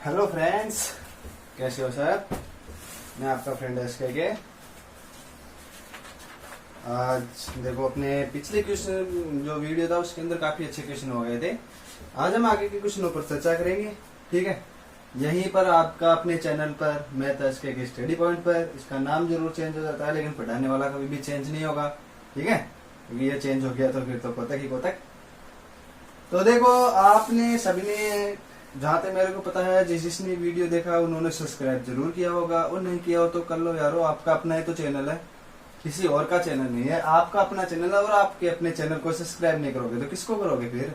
Hello friends, कैसे हो sir. मैं आपका फ्रेंड के आज देखो अपने पिछले क्वेश्चन जो वीडियो था उसके अंदर काफी अच्छे क्वेश्चन हो गए थे। आज हम आगे के क्वेश्चनों पर चर्चा करेंगे। ठीक है, यहीं पर आपका अपने चैनल पर मैथ के स्टडी पॉइंट पर। इसका नाम जरूर चेंज हो जाता है लेकिन पढ़ाने वाला कभी भी चेंज नहीं होगा। ठीक है, क्योंकि ये चेंज हो गया तो फिर तो कोतक ही कोतक। तो देखो आपने सभी ने, जहाँ तक मेरे को पता है, जिसने वीडियो देखा उन्होंने सब्सक्राइब जरूर किया होगा, और नहीं किया हो तो कर लो यारो। आपका अपना ही तो चैनल है, किसी और का चैनल नहीं है, आपका अपना चैनल है। और आपके अपने चैनल को सब्सक्राइब नहीं करोगे तो किसको करोगे फिर,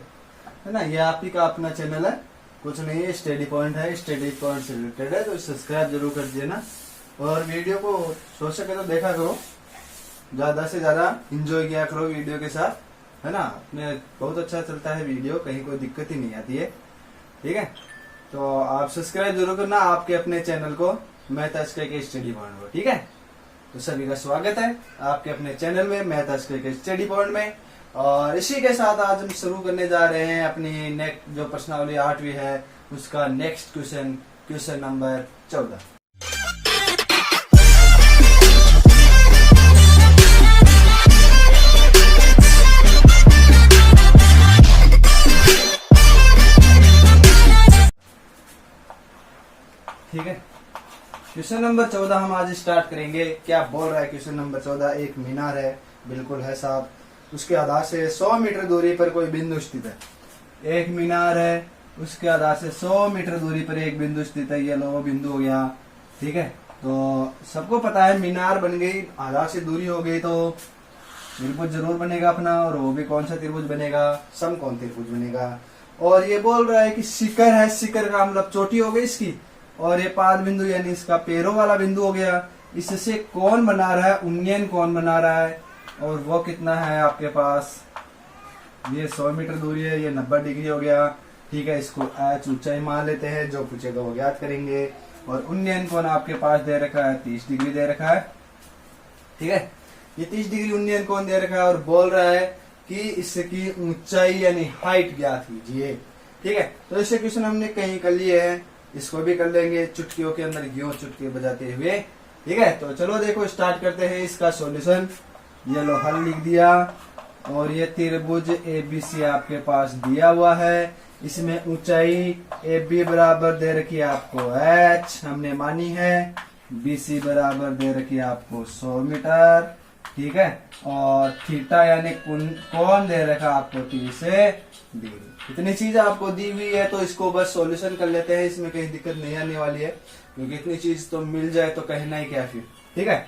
है ना। ये आप ही का अपना चैनल है, कुछ नहीं है, स्टडी पॉइंट है, स्टडी पॉइंट से रिलेटेड है, तो सब्सक्राइब जरूर कर देना। और वीडियो को सोच सके तो देखा करो, ज्यादा से ज्यादा इंजॉय किया करो वीडियो के साथ, है ना। अपने बहुत अच्छा चलता है वीडियो, कहीं कोई दिक्कत ही नहीं आती है। ठीक है, तो आप सब्सक्राइब जरूर करना आपके अपने चैनल को, मैथ के स्टडी पॉइंट को। ठीक है, तो सभी का स्वागत है आपके अपने चैनल में, मैथ के स्टडी पॉइंट में। और इसी के साथ आज हम शुरू करने जा रहे हैं अपनी नेक्स्ट जो प्रश्नावली 8वीं है उसका नेक्स्ट क्वेश्चन नंबर 14। ठीक है, क्वेश्चन नंबर 14 हम आज स्टार्ट करेंगे। क्या बोल रहा है क्वेश्चन नंबर 14? एक मीनार है, बिल्कुल है साहब, उसके आधार से 100 मीटर दूरी पर कोई बिंदु स्थित है। एक मीनार है, उसके आधार से 100 मीटर दूरी पर एक बिंदु स्थित है। ये लो वो बिंदु हो गया। ठीक है, तो सबको पता है मीनार बन गई, आधार से दूरी हो गई तो त्रिभुज जरूर बनेगा अपना। और वो भी कौन सा त्रिभुज बनेगा? समकोण त्रिभुज बनेगा। और ये बोल रहा है कि शिखर है, शिखर का मतलब चोटी हो गई इसकी, और ये पाद बिंदु यानी इसका पैरों वाला बिंदु हो गया। इससे कौन बना रहा है? उन्नयन कौन बना रहा है, और वो कितना है आपके पास? ये 100 मीटर दूरी है, ये 90 डिग्री हो गया। ठीक है, इसको h ऊंचाई मान लेते हैं, जो पूछेगा वो ज्ञात करेंगे। और उन्नयन कौन आपके पास दे रखा है? 30 डिग्री दे रखा है। ठीक है, ये 30 डिग्री उन्नयन कौन दे रखा है, और बोल रहा है कि इसकी ऊंचाई यानी हाइट ज्ञात कीजिए। ठीक है, तो ऐसे क्वेश्चन हमने कहीं कर लिए हैं, इसको भी कर लेंगे चुटकियों के अंदर यूं चुटकी बजाते हुए। ठीक है, तो चलो देखो स्टार्ट करते हैं इसका सॉल्यूशन। ये लो हल लिख दिया, और ये त्रिभुज ABC आपके पास दिया हुआ है। इसमें ऊंचाई AB बराबर दे रखी है आपको h, हमने मानी है। BC बराबर दे रखी है आपको 100 मीटर। ठीक है, और थीटा यानी कौन दे रखा आपको 30 डिग्री। इतनी चीज आपको दी हुई है, तो इसको बस सॉल्यूशन कर लेते हैं। इसमें कहीं दिक्कत नहीं आने वाली है, क्योंकि इतनी चीज तो मिल जाए तो कहना ही क्या फिर। ठीक है,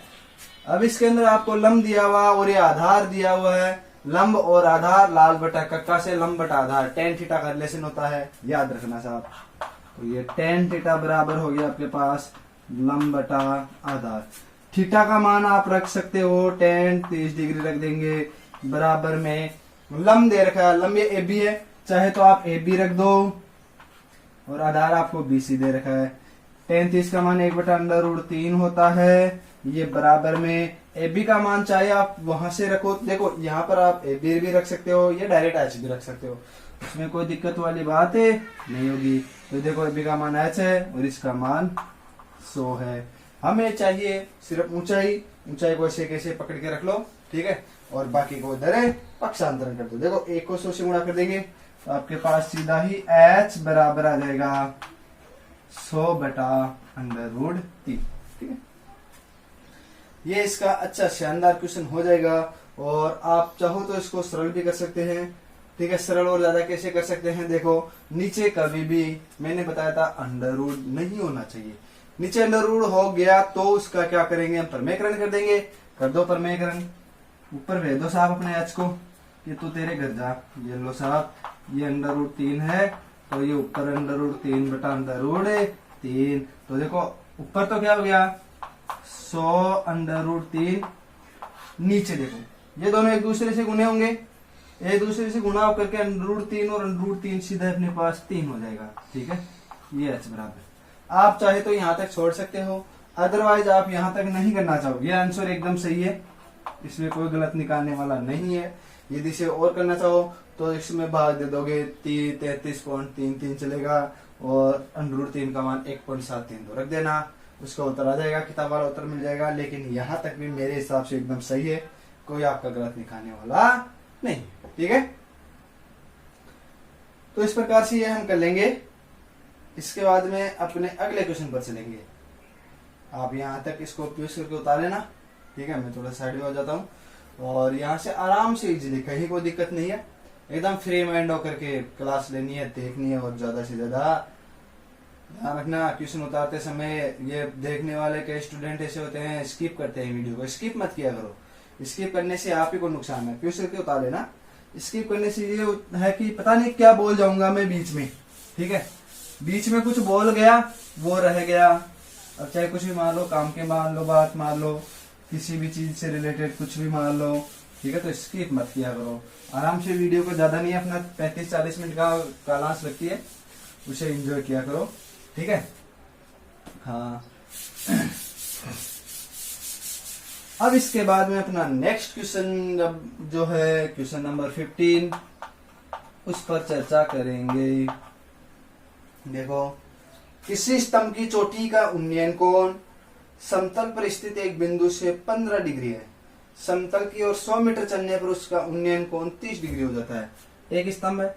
अब इसके अंदर आपको लंब दिया हुआ और ये आधार दिया हुआ है। लंब और आधार लाल बटा कक्का से लंब बटा आधार tan थीटा का रिलेशन होता है, याद रखना साहब। तो ये tan थीटा बराबर हो गया आपके पास लंब बटा आधार। थीटा का मान आप रख सकते हो tan 30 डिग्री रख देंगे, बराबर में लंब दे रखा है, लंब ये AB है, चाहे तो आप AB रख दो, और आधार आपको BC दे रखा है। tan 30 का मान 1/√3 होता है। ये बराबर में AB का मान चाहे आप वहां से रखो, देखो यहाँ पर आप AB भी रख सकते हो, या डायरेक्ट h भी रख सकते हो, इसमें कोई दिक्कत वाली बात है नहीं होगी। तो देखो AB का मान h है और इसका मान 100 है। हमें चाहिए सिर्फ ऊंचाई, ऊंचाई को ऐसे कैसे पकड़ के रख लो। ठीक है, और बाकी को इधर है पक्षांतरण कर दो। देखो 1 को 100 से गुणा कर देंगे तो आपके पास सीधा ही h बराबर आ जाएगा 100/√3। ठीक है, ये इसका अच्छा शानदार क्वेश्चन हो जाएगा। और आप चाहो तो इसको सरल भी कर सकते हैं। ठीक है, सरल और ज्यादा कैसे कर सकते हैं? देखो नीचे कभी भी मैंने बताया था अंडर रूट नहीं होना चाहिए। नीचे अंडर रूट हो गया तो उसका क्या करेंगे? हम परमेयकरण कर देंगे। कर दो परमेयकरण, ऊपर भेज दो साहब अपने h को, ये तो तेरे घर जा। ये लो साहब, ये अंडर√3 है, तो ये ऊपर अंडर√3 तो देखो ऊपर तो क्या हो गया 100 अंडर√3, नीचे देखो ये दोनों एक दूसरे से गुने होंगे, एक दूसरे से गुणा करके अंडर√3 और अंडर√3 सीधा अपने पास 3 हो जाएगा। ठीक है, ये h बराबर। आप चाहे तो यहाँ तक छोड़ सकते हो, अदरवाइज आप यहाँ तक नहीं करना चाहोगे। ये आंसर एकदम सही है, इसमें कोई गलत निकालने वाला नहीं है। यदि इसे और करना चाहो तो इसमें भाग दे दोगे 33.33 चलेगा, और √3 का मान 1.732 रख देना, उसका उत्तर आ जाएगा, किताब वाला उत्तर मिल जाएगा। लेकिन यहाँ तक भी मेरे हिसाब से एकदम सही है, कोई आपका गलत निकालने वाला नहीं। ठीक है, तो इस प्रकार से ये हम कर लेंगे। इसके बाद में अपने अगले क्वेश्चन पर चलेंगे। आप यहाँ तक इसको प्यूस करके उतार लेना। ठीक है, मैं थोड़ा साइड में हो जाता हूँ और यहाँ से आराम से इजीली, कहीं कोई दिक्कत नहीं है, एकदम फ्री माइंड होकर के क्लास लेनी है, देखनी है। और ज्यादा से ज्यादा ध्यान रखना, क्वेश्चन उतारते समय ये देखने वाले कई स्टूडेंट ऐसे होते हैं स्किप करते हैं वीडियो को। स्किप मत किया करो, स्किप करने से आप ही को नुकसान है। क्वेश्चन के उतार लेना। स्किप करने से ये है कि पता नहीं क्या बोल जाऊंगा मैं बीच में। ठीक है, बीच में कुछ बोल गया वो रह गया। अब चाहे कुछ भी मान लो, काम के मान लो, बात मान लो, किसी भी चीज से रिलेटेड कुछ भी मान लो। ठीक है, तो स्किप मत किया करो। आराम से वीडियो को, ज्यादा नहीं, अपना 35-40 मिनट का क्लास लगती है, उसे एंजॉय किया करो। ठीक है, हाँ। अब इसके बाद में अपना नेक्स्ट क्वेश्चन जो है क्वेश्चन नंबर 15, उस पर चर्चा करेंगे। देखो, किसी स्तंभ की चोटी का उन्नयन कोण समतल पर स्थित एक बिंदु से 15 डिग्री है। समतल की ओर 100 मीटर चलने पर उसका उन्नयन कोण 30 डिग्री हो जाता है। एक स्तंभ है,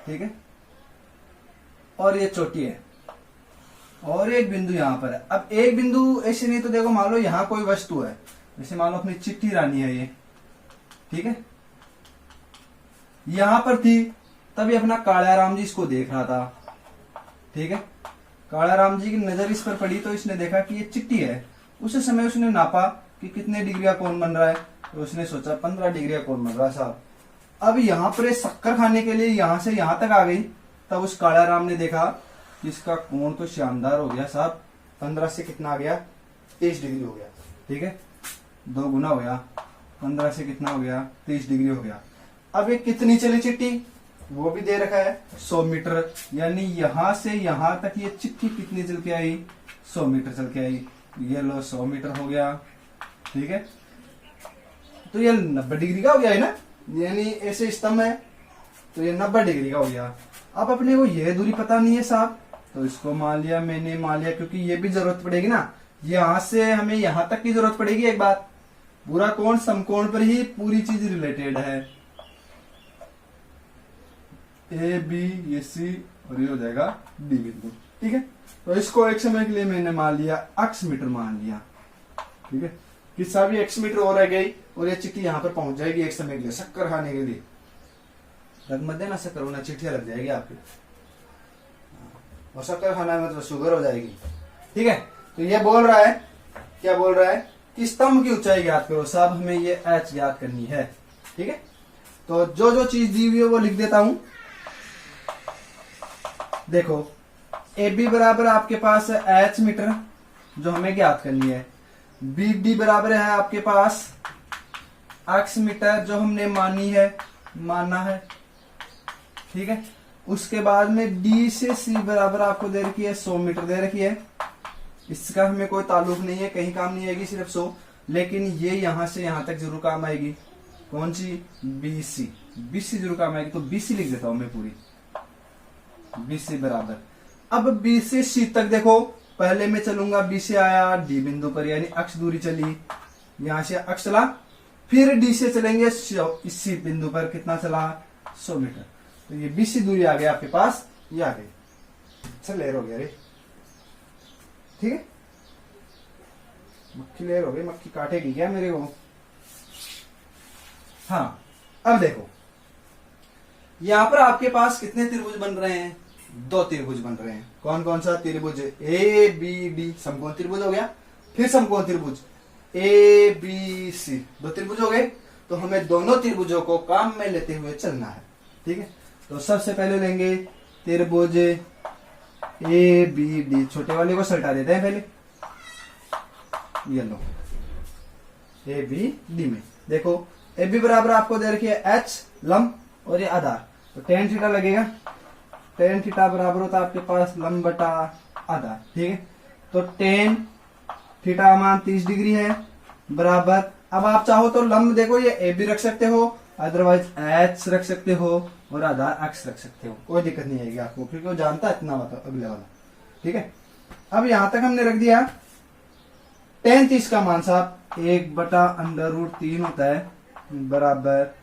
ठीक है, और ये चोटी है, और एक बिंदु यहाँ पर है। अब एक बिंदु ऐसे नहीं तो देखो, मान लो यहाँ कोई वस्तु है, जैसे मान लो अपनी चिट्ठी रानी है ये। ठीक है, यहां पर थी, तभी अपना कालियाराम जी इसको देख रहा था। ठीक है, कालियाराम जी की नजर इस पर पड़ी तो इसने देखा कि ये चिट्ठी है। उस समय उसने नापा कि कितने डिग्री का कोण बन रहा है, तो उसने सोचा 15 डिग्री का कोण बन रहा है साहब। अब यहाँ पर शक्कर खाने के लिए यहां से यहां तक आ गई, तब उस कालियाराम ने देखा कि इसका कोण तो शानदार हो गया साहब। 15 से कितना आ गया, 30 डिग्री हो गया। ठीक है, 2 गुना हो गया, 15 से कितना हो गया, 30 डिग्री हो गया। अब ये कितनी चली चिट्ठी, वो भी दे रखा है 100 मीटर, यानी यहां से यहां तक ये चिट्ठी कितनी चल के आई, 100 मीटर चल के आई। ये लो 100 मीटर हो गया। ठीक है, तो ये 90 डिग्री का हो गया है ना, यानी ऐसे स्तंभ है तो ये 90 डिग्री का हो गया। अब अपने को ये दूरी पता नहीं है साहब, तो इसको मान लिया मैंने, मान लिया, क्योंकि ये भी जरूरत पड़ेगी ना, यहां से हमें यहां तक की जरूरत पड़ेगी। एक बात, पूरा कोण समकोण पर ही पूरी चीज रिलेटेड है। ए बी ये सी और ये हो जाएगा डी बिंदु। ठीक है, तो इसको एक समय के लिए मैंने मान लिया x मीटर मान लिया। ठीक है, किस्सा भी x मीटर और रह गई, और ये चिट्ठी यहाँ पर पहुंच जाएगी एक समय के लिए, शक्कर खाने के लिए। रख मत देना शक्कर, होना चिट्ठियां लग जाएगी आपकी, और शक्कर खाना मतलब शुगर हो जाएगी। ठीक है, तो ये बोल रहा है, क्या बोल रहा है कि स्तंभ की ऊंचाई ज्ञात करो साहब, हमें ये h ज्ञात करनी है। ठीक है, तो जो जो चीज दी हुई है वो लिख देता हूं। देखो, ए बी बराबर आपके पास है h मीटर, जो हमें ज्ञात करनी है। बी डी बराबर है आपके पास x मीटर, जो हमने माना है। ठीक है, उसके बाद में डी से सी बराबर आपको दे रखी है 100 मीटर दे रखी है। इसका हमें कोई ताल्लुक नहीं है, कहीं काम नहीं आएगी, सिर्फ 100, लेकिन ये यहां से यहां तक जरूर काम आएगी। कौन सी, बीसी, बीसी जरूर काम आएगी, तो बीसी लिख देता हूं मैं पूरी, बीसी बराबर। अब बी से सी तक देखो, पहले मैं चलूंगा, बी से आया डी बिंदु पर, यानी अक्ष दूरी चली, यहां से अक्ष चला, फिर डी से चलेंगे इस सी बिंदु पर, कितना चला, 100 मीटर। तो ये बीसी दूरी आ गया आपके पास, ये आ गई। अच्छा, लेयर हो गया रे। ठीक है, मक्खी लेयर हो गई, मक्खी काटेगी क्या मेरे को। हाँ, अब देखो, यहां पर आपके पास कितने त्रिभुज बन रहे हैं, 2 त्रिभुज बन रहे हैं। कौन कौन सा त्रिभुज, ए बी डी, समकोण त्रिभुज हो गया, फिर समकोण त्रिभुज ए बी सी, 2 त्रिभुज हो गए। तो हमें दोनों त्रिभुजों को काम में लेते हुए चलना है। ठीक है, तो सबसे पहले लेंगे त्रिभुज ए बी डी, छोटे वाले को सल्टा देते हैं पहले, ये लो ए बी डी में। देखो, ए बी बराबर आपको दे रखी है एच लंब और ये आधार, तो tan थीटा लगेगा। tan थीटा बराबर होता है आपके पास लंब बटा आधार। ठीक है, तो tan थीटा मान 30 डिग्री है, बराबर। अब आप चाहो तो लंब देखो, ये ए बी रख सकते हो अदरवाइज एच रख सकते हो और आधार एक्स रख सकते हो, कोई दिक्कत नहीं आएगी आपको, क्योंकि वो जानता है इतना मतलब अगले वाला। ठीक है, अब यहां तक हमने रख दिया। tan 30 का मान साहब 1/√3 होता है बराबर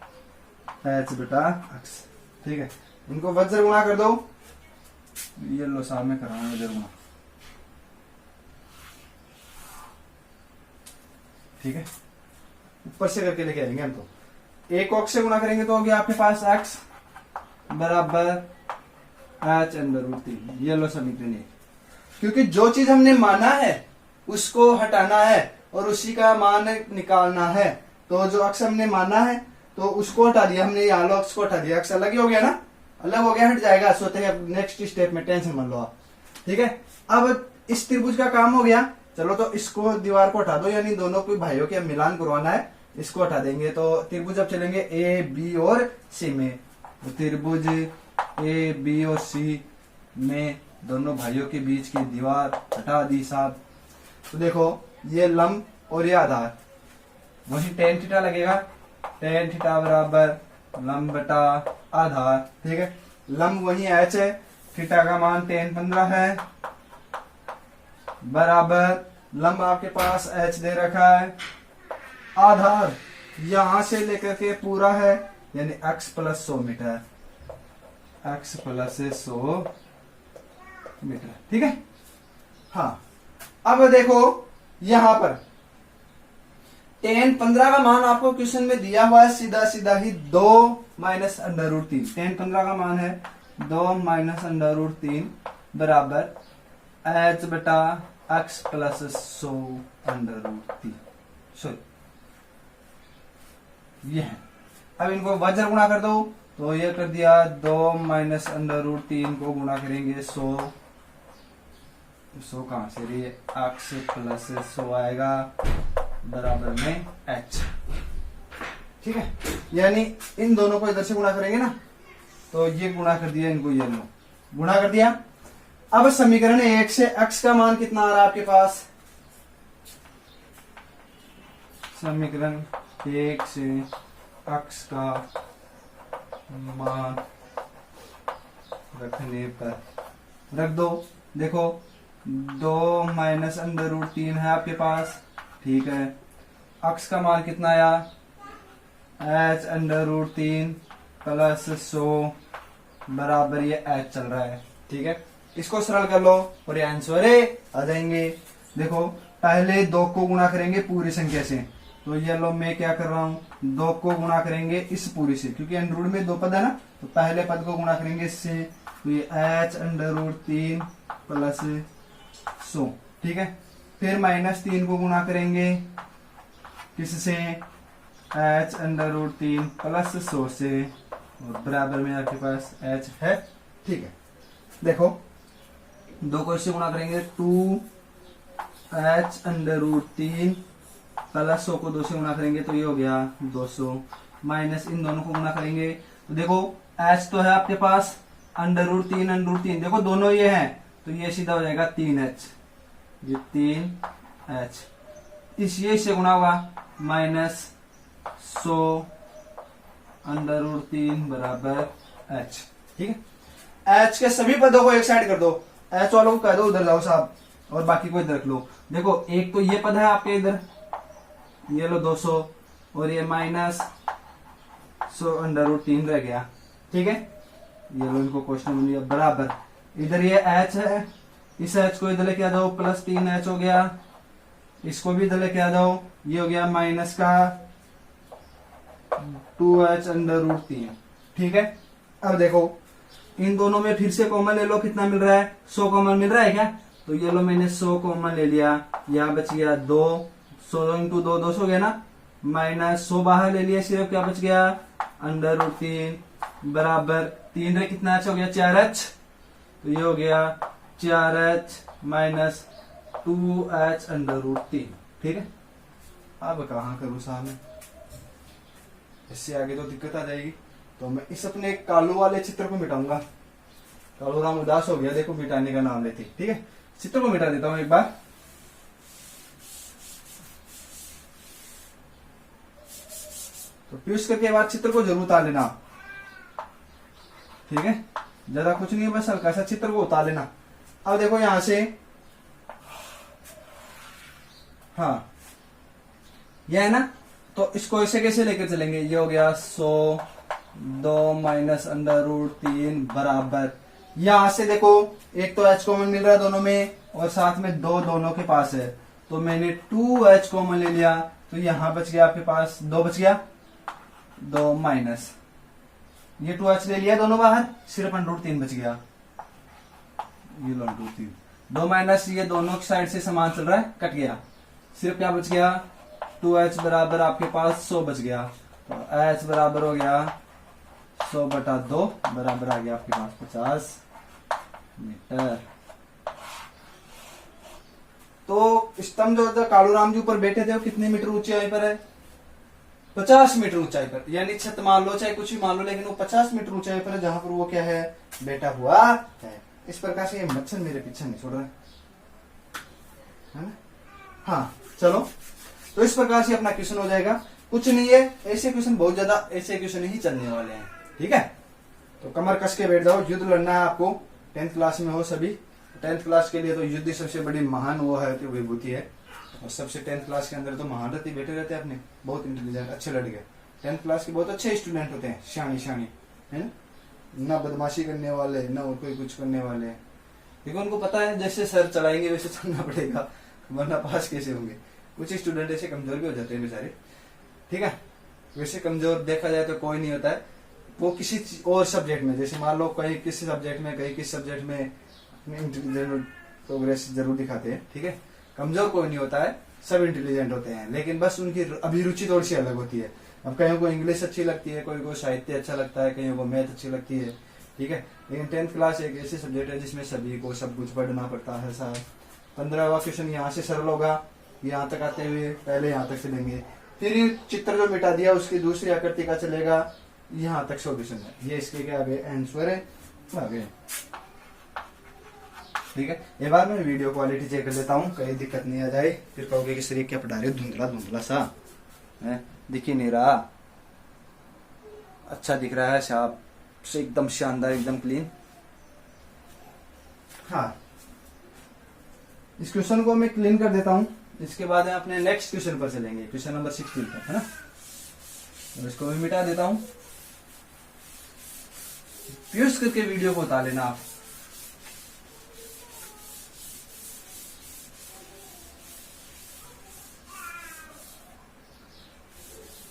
h/x। ठीक है, इनको वज्र गुणा कर दो, ये लो साहब में कराऊंगा वज्र गुणा। ठीक है, ऊपर से करके लेके आएंगे हम। तो एक ऑक्स से गुणा करेंगे तो हो गया आपके पास x बराबर h√3। ये लो समीकरण, क्योंकि जो चीज हमने माना है उसको हटाना है और उसी का मान निकालना है। तो जो अक्स हमने माना है तो उसको हटा दिया हमने, यहाँ लो अक्स को हटा दिया, अक्स अलग ही हो गया ना, अलग हो गया, हट जाएगा सोते हैं नेक्स्ट स्टेप में, टेंशन मान लो आप। ठीक है, अब इस त्रिभुज का काम हो गया। चलो तो इसको दीवार को हटा दो, यानी दोनों को भाइयों के मिलान करवाना है, इसको हटा देंगे। तो त्रिभुज अब चलेंगे ए बी और सी में। तो त्रिभुज ए बी और सी में दोनों भाइयों के बीच की दीवार हटा दी साहब। तो देखो ये लंब और ये आधार, वही tan थीटा लगेगा, tan थीटा बराबर लंब बटा आधार। ठीक है, लंब वही h है, थीटा का मान tan 15 है बराबर लंब आपके पास h दे रखा है, आधार यहां से लेकर के पूरा है यानी x + 100 मीटर, x + 100 मीटर। ठीक है, हाँ अब देखो यहां पर tan 15 का मान आपको क्वेश्चन में दिया हुआ है, सीधा सीधा ही 2 - √3। tan 15 का मान है 2 - √3 बराबर h/x + 100 √3। सॉरी ये है। अब इनको वज्र गुणा कर दो, तो ये कर दिया 2 - √3 को गुणा करेंगे 100 कहां से रही है, x + 100 आएगा बराबर में h। ठीक है, यानी इन दोनों को इधर से गुणा करेंगे ना, तो ये गुणा कर दिया, इनको ये लो गुणा कर दिया। अब समीकरण 1 से x का मान कितना आ रहा है आपके पास, समीकरण 1 से x का मान रखने पर रख दो। देखो 2 - √3 है आपके पास। ठीक है, x का मान कितना आया, h√3 + 100 बराबर ये h चल रहा है। ठीक है, इसको सरल कर लो और ये आंसर आ जाएंगे। देखो पहले 2 को गुणा करेंगे पूरी संख्या से, तो ये लो मैं क्या कर रहा हूं, 2 को गुणा करेंगे इस पूरी से, क्योंकि अंडर में 2 पद है ना, तो पहले पद को गुणा करेंगे इससे, तो ये h√3 + 100। ठीक है, फिर -3 को गुणा करेंगे किससे, h√3 + 100 से, और बराबर में आपके पास h है। ठीक है, देखो 2 को इससे गुणा करेंगे 2h√3 + 100 को 2 से गुणा करेंगे तो ये हो गया 200, माइनस इन दोनों को गुणा करेंगे तो देखो h तो है आपके पास √3 देखो दोनों ये हैं तो ये सीधा हो जाएगा 3h, ये 3h, इस ये से गुणा होगा -100 √3 बराबर h। ठीक है, h के सभी पदों को एक साइड कर दो, h वालों को कह दो उधर जाओ साहब और बाकी को इधर रख लो। देखो एक तो ये पद है आपके इधर, ये लो 200 और ये -100 √3 रह गया। ठीक है, ये लो इनको क्वेश्चन में लिया बराबर, इधर ये h है, इस h को इधर लेके आ दो +3h हो गया, इसको भी इधर लेके आ दो, ये हो गया माइनस का 2h √3। ठीक है, अब देखो इन दोनों में फिर से कॉमन ले लो, कितना मिल रहा है 100 कॉमन मिल रहा है क्या, तो ये लो मैंने 100 कॉमन ले लिया, यहाँ बच गया 2, 100 × 2 200 हो गया ना, -100 बाहर ले लिया, सिर्फ क्या बच गया √3 बराबर 3 रे कितना h हो गया 4h, तो ये हो गया 4h - 2h √3। ठीक है, अब कहाँ करूँ साहब में, इससे आगे तो दिक्कत आ जाएगी, तो मैं इस अपने कालू वाले चित्र को मिटाऊंगा। कालू राम उदास हो गया, देखो मिटाने का नाम लेते। ठीक है, चित्र को मिटा देता हूं एक बार। तो फिर उसके बाद चित्र को जरूर उतार लेना, ठीक है, ज्यादा कुछ नहीं है, बस हल्का सा चित्र को उतार लेना। अब देखो यहां से, हाँ यह है ना, तो इसको ऐसे कैसे लेकर चलेंगे, ये हो गया 100, 2 माइनस √3 बराबर, यहां से देखो एक तो h कॉमन मिल रहा है दोनों में, और साथ में 2 दोनों के पास है, तो मैंने 2h कॉमन ले लिया, तो यहां बच गया आपके पास 2 बच गया, 2 माइनस ये 2h ले लिया दोनों बाहर, सिर्फ √3 बच गया, ये लो √3, 2 माइनस ये दोनों की साइड से समान चल रहा है, कट गया, सिर्फ क्या बच गया, 2h बराबर आपके पास 100 बच गया, तो h बराबर हो गया 100/2 बराबर आ गया आपके पास 50 मीटर। तो स्तंभ जो कालूराम जी ऊपर बैठे थे वो कितने मीटर ऊंचाई पर है, 50 मीटर ऊंचाई पर, यानी छत मान लो चाहे कुछ भी मान लो, लेकिन वो 50 मीटर ऊंचाई पर है जहां पर वो क्या है, बैठा हुआ है। इस प्रकार से ये मच्छर मेरे पीछे नहीं छोड़ रहे है ना। हाँ चलो, तो इस प्रकार से अपना क्वेश्चन हो जाएगा, कुछ नहीं है, ऐसे क्वेश्चन बहुत ज्यादा ऐसे क्वेश्चन ही चलने वाले हैं, ठीक है। तो कमर कस के बैठ जाओ, युद्ध लड़ना है आपको, 10th क्लास में हो सभी, 10th क्लास के लिए तो युद्ध सबसे बड़ी महान वो है, तो विभूति है, और सबसे 10th क्लास के अंदर तो महारथी बैठे रहते हैं अपने, बहुत इंटेलिजेंट अच्छे लड़के, 10th क्लास के बहुत अच्छे स्टूडेंट होते हैं, शानी शानी है ना, बदमाशी करने वाले ना और कोई कुछ करने वाले, क्योंकि उनको पता है जैसे सर चलाएंगे वैसे चलना पड़ेगा, वरना पास कैसे होंगे। कुछ स्टूडेंट ऐसे कमजोर भी हो जाते हैं बेचारे, ठीक है, वैसे कमजोर देखा जाए तो कोई नहीं होता है, वो किसी और सब्जेक्ट में, जैसे मान लो कहीं किसी सब्जेक्ट में, कहीं किस सब्जेक्ट में इंटेलिजेंट प्रोग्रेस जरूर दिखाते हैं, ठीक है, कमजोर कोई नहीं होता है, सब इंटेलिजेंट होते हैं, लेकिन बस उनकी अभिरुचि थोड़ी सी अलग होती है। अब कहीं को इंग्लिश अच्छी लगती है, कोई को साहित्य अच्छा लगता है, कहीं को मैथ अच्छी लगती है, ठीक है, लेकिन 10th क्लास एक ऐसी सब्जेक्ट है जिसमें सभी को सब कुछ पढ़ना पड़ता है। साहब 15वां क्वेश्चन यहाँ से सरल होगा, यहाँ तक आते हुए पहले यहाँ तक चलेंगे, फिर ये चित्र जो मिटा दिया उसकी दूसरी आकृति का चलेगा, यहाँ तक सॉल्यूशन है, ये इसके क्या आगे आंसर है आगे, ठीक है। एक बार मैं वीडियो क्वालिटी चेक कर लेता हूँ, कहीं दिक्कत नहीं आ जाए, फिर कहोगे कि सर ये क्या पढ़ा रहे हो, धुंधला धुंधला सा है, दिख ही नहीं रहा, अच्छा दिख रहा है साहब, एकदम शानदार, एकदम क्लीन। हाँ, इस क्वेश्चन को मैं क्लीन कर देता हूँ, इसके बाद हम अपने नेक्स्ट क्वेश्चन पर चलेंगे, क्वेश्चन नंबर 16 पर, है ना, तो इसको भी मिटा देता हूँ, प्यूज करके वीडियो को उतार लेना आप।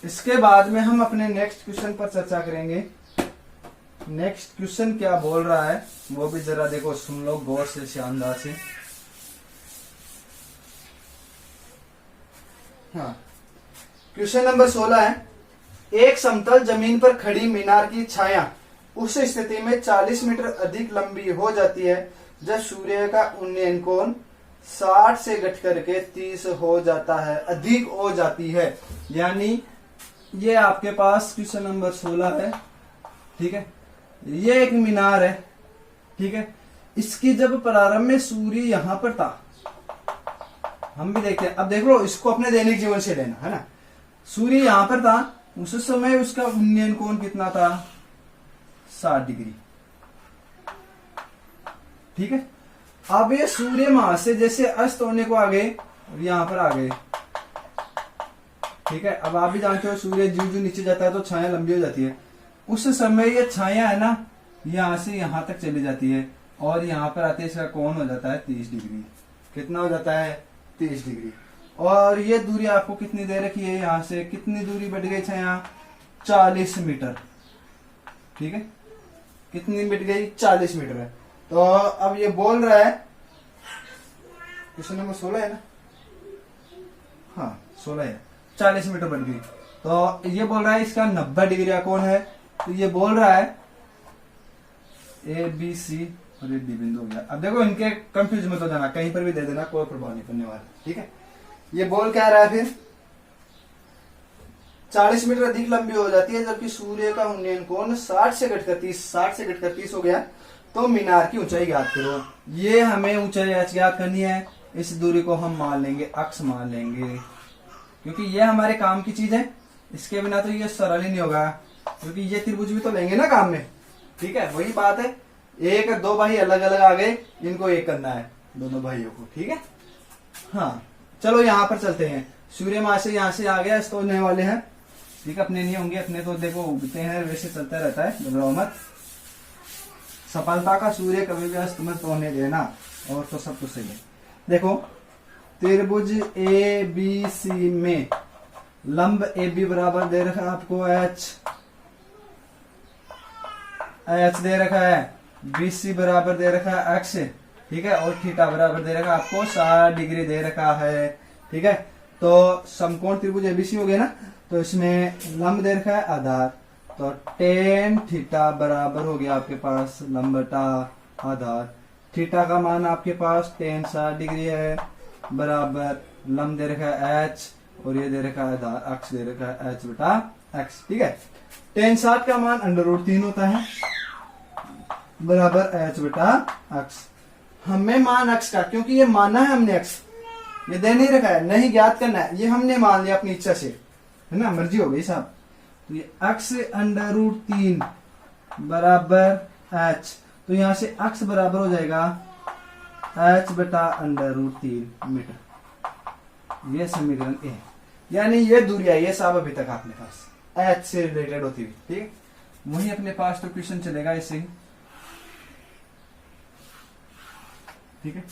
इसके बाद में हम अपने नेक्स्ट क्वेश्चन पर चर्चा करेंगे। नेक्स्ट क्वेश्चन क्या बोल रहा है वो भी जरा देखो, सुन लो गौर से, शानदार से। हाँ, क्वेश्चन नंबर 16 है, एक समतल जमीन पर खड़ी मीनार की छाया उस स्थिति में 40 मीटर अधिक लंबी हो जाती है जब सूर्य का उन्नयन कोण 60 से घट करके 30 हो जाता है, अधिक हो जाती है। यानी ये आपके पास क्वेश्चन नंबर 16 है, ठीक है, ये एक मीनार है, ठीक है, इसकी जब प्रारंभ में सूर्य यहां पर था, हम भी देखते हैं, अब देख लो इसको अपने दैनिक जीवन से लेना है ना, सूर्य यहां पर था, उस समय उसका उन्नयन कोण कितना था, 60 डिग्री, ठीक है। अब ये सूर्य माह से जैसे अस्त होने को आ गए, यहां पर आ गए, ठीक है। अब आप भी जानते हो सूर्य ज्यों ज्यों नीचे जाता है तो छाया लंबी हो जाती है, उस समय ये छाया है ना, यहां से यहां तक चली जाती है, और यहां पर आते इसका कोण हो जाता है 30 डिग्री। कितना हो जाता है, 30 डिग्री। और ये दूरी आपको कितनी दे रखी है, यहां से कितनी दूरी बढ़ गई छाया, 40 मीटर, ठीक है, कितनी बढ़ गई, 40 मीटर है। तो अब ये बोल रहा है, क्वेश्चन नंबर 16 है ना, हाँ 16 है, 40 मीटर बढ़ गई, तो ये बोल रहा है इसका 90 डिग्री का कोण है, तो ये बोल रहा है ए बी सी और ये डी बिंदु हो गया। अब देखो इनके कंफ्यूज मत हो जाना, कहीं पर भी दे देना, कोई प्रभाव नहीं पड़ने वाला, ठीक है। ये बोल क्या रहा है फिर, 40 मीटर अधिक लंबी हो जाती है जबकि सूर्य का उन्नयन कोण 60 से घटकर 30 हो गया, तो मीनार की ऊंचाई ज्ञात करो। ये हमें ऊंचाई ज्ञात करनी है, इस दूरी को हम मान लेंगे, अक्ष मान लेंगे, क्योंकि ये हमारे काम की चीज है, इसके बिना तो ये सरल ही नहीं होगा, क्योंकि ये त्रिभुज भी तो लेंगे ना काम में। ठीक है, वही बात है, एक दो भाई अलग अलग आ गए, इनको एक करना है दोनों भाइयों को। ठीक है, हाँ चलो यहाँ पर चलते हैं। सूर्य माह से यहाँ से आ गया, इसको होने वाले हैं। ठीक है, अपने नहीं होंगे, अपने तो देखो उगते हैं, वैसे चलता रहता है, घबराओ मत। सफलता का सूर्य कभी भी अस्त मत होने देना, और तो सब कुछ सही है। देखो त्रिभुज ए बी सी में लंब ए बी बराबर दे रखा है आपको एच दे रखा है, बी सी बराबर दे रखा है एक्स। ठीक है, और थीटा बराबर दे रखा है आपको 60 डिग्री दे रखा है। ठीक है, तो समकोण त्रिभुज एबीसी हो गया ना, तो इसमें लंब दे रखा है आधार, तो टेन थीटा बराबर हो गया आपके पास लंब बटा आधार। थीटा का मान आपके पास टेन 60 डिग्री है, बराबर लंब दे रखा है एच, और ये दे रखा है आधार अक्ष दे रखा है एच बटा एक्स। ठीक है, टेन 60 का मान √3 होता है, बराबर एच बटा अक्स। हमें मान अक्स का, क्योंकि ये माना है हमने अक्स, ये दे नहीं रखा है, नहीं ज्ञात करना है, ये हमने मान लिया अपनी इच्छा से, है ना, मर्जी हो गई साहब। तो ये अक्स √3 बराबर एच, तो यहां से अक्स बराबर हो जाएगा एच बटा √3 मीटर। ये समीकरण ए, यानी ये दूरी आई है साहब अभी तक आपने पास एच से रिलेटेड होती हुई। ठीक है, वही अपने पास तो क्वेश्चन चलेगा इससे ही। ठीक है,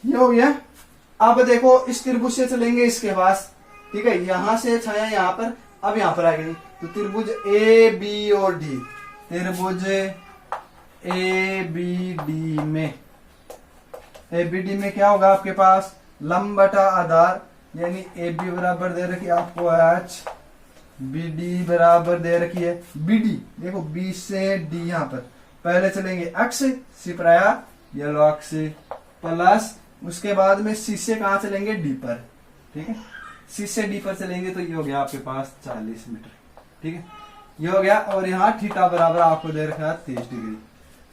ये हो गया। अब देखो इस त्रिभुज से चलेंगे इसके पास। ठीक है, यहां से छाया यहाँ पर, अब यहां पर आ गई, तो त्रिभुज ए बी और डी, त्रिभुज ए बी डी में, ए बी डी में क्या होगा आपके पास लंब बटा आधार, यानी ए बी बराबर दे रखी है आपको एच, बी डी बराबर दे रखी है बी डी। देखो बी से डी, यहाँ पर पहले चलेंगे अक्ष, सी पर आया येलो अक्ष, प्लस उसके बाद में सी से कहा चलेंगे डी पर। ठीक है, सी से डी पर चलेंगे तो ये हो गया आपके पास 40 मीटर। ठीक है, ये हो गया, और यहाँ थीटा बराबर आपको दे रखा है 30 डिग्री,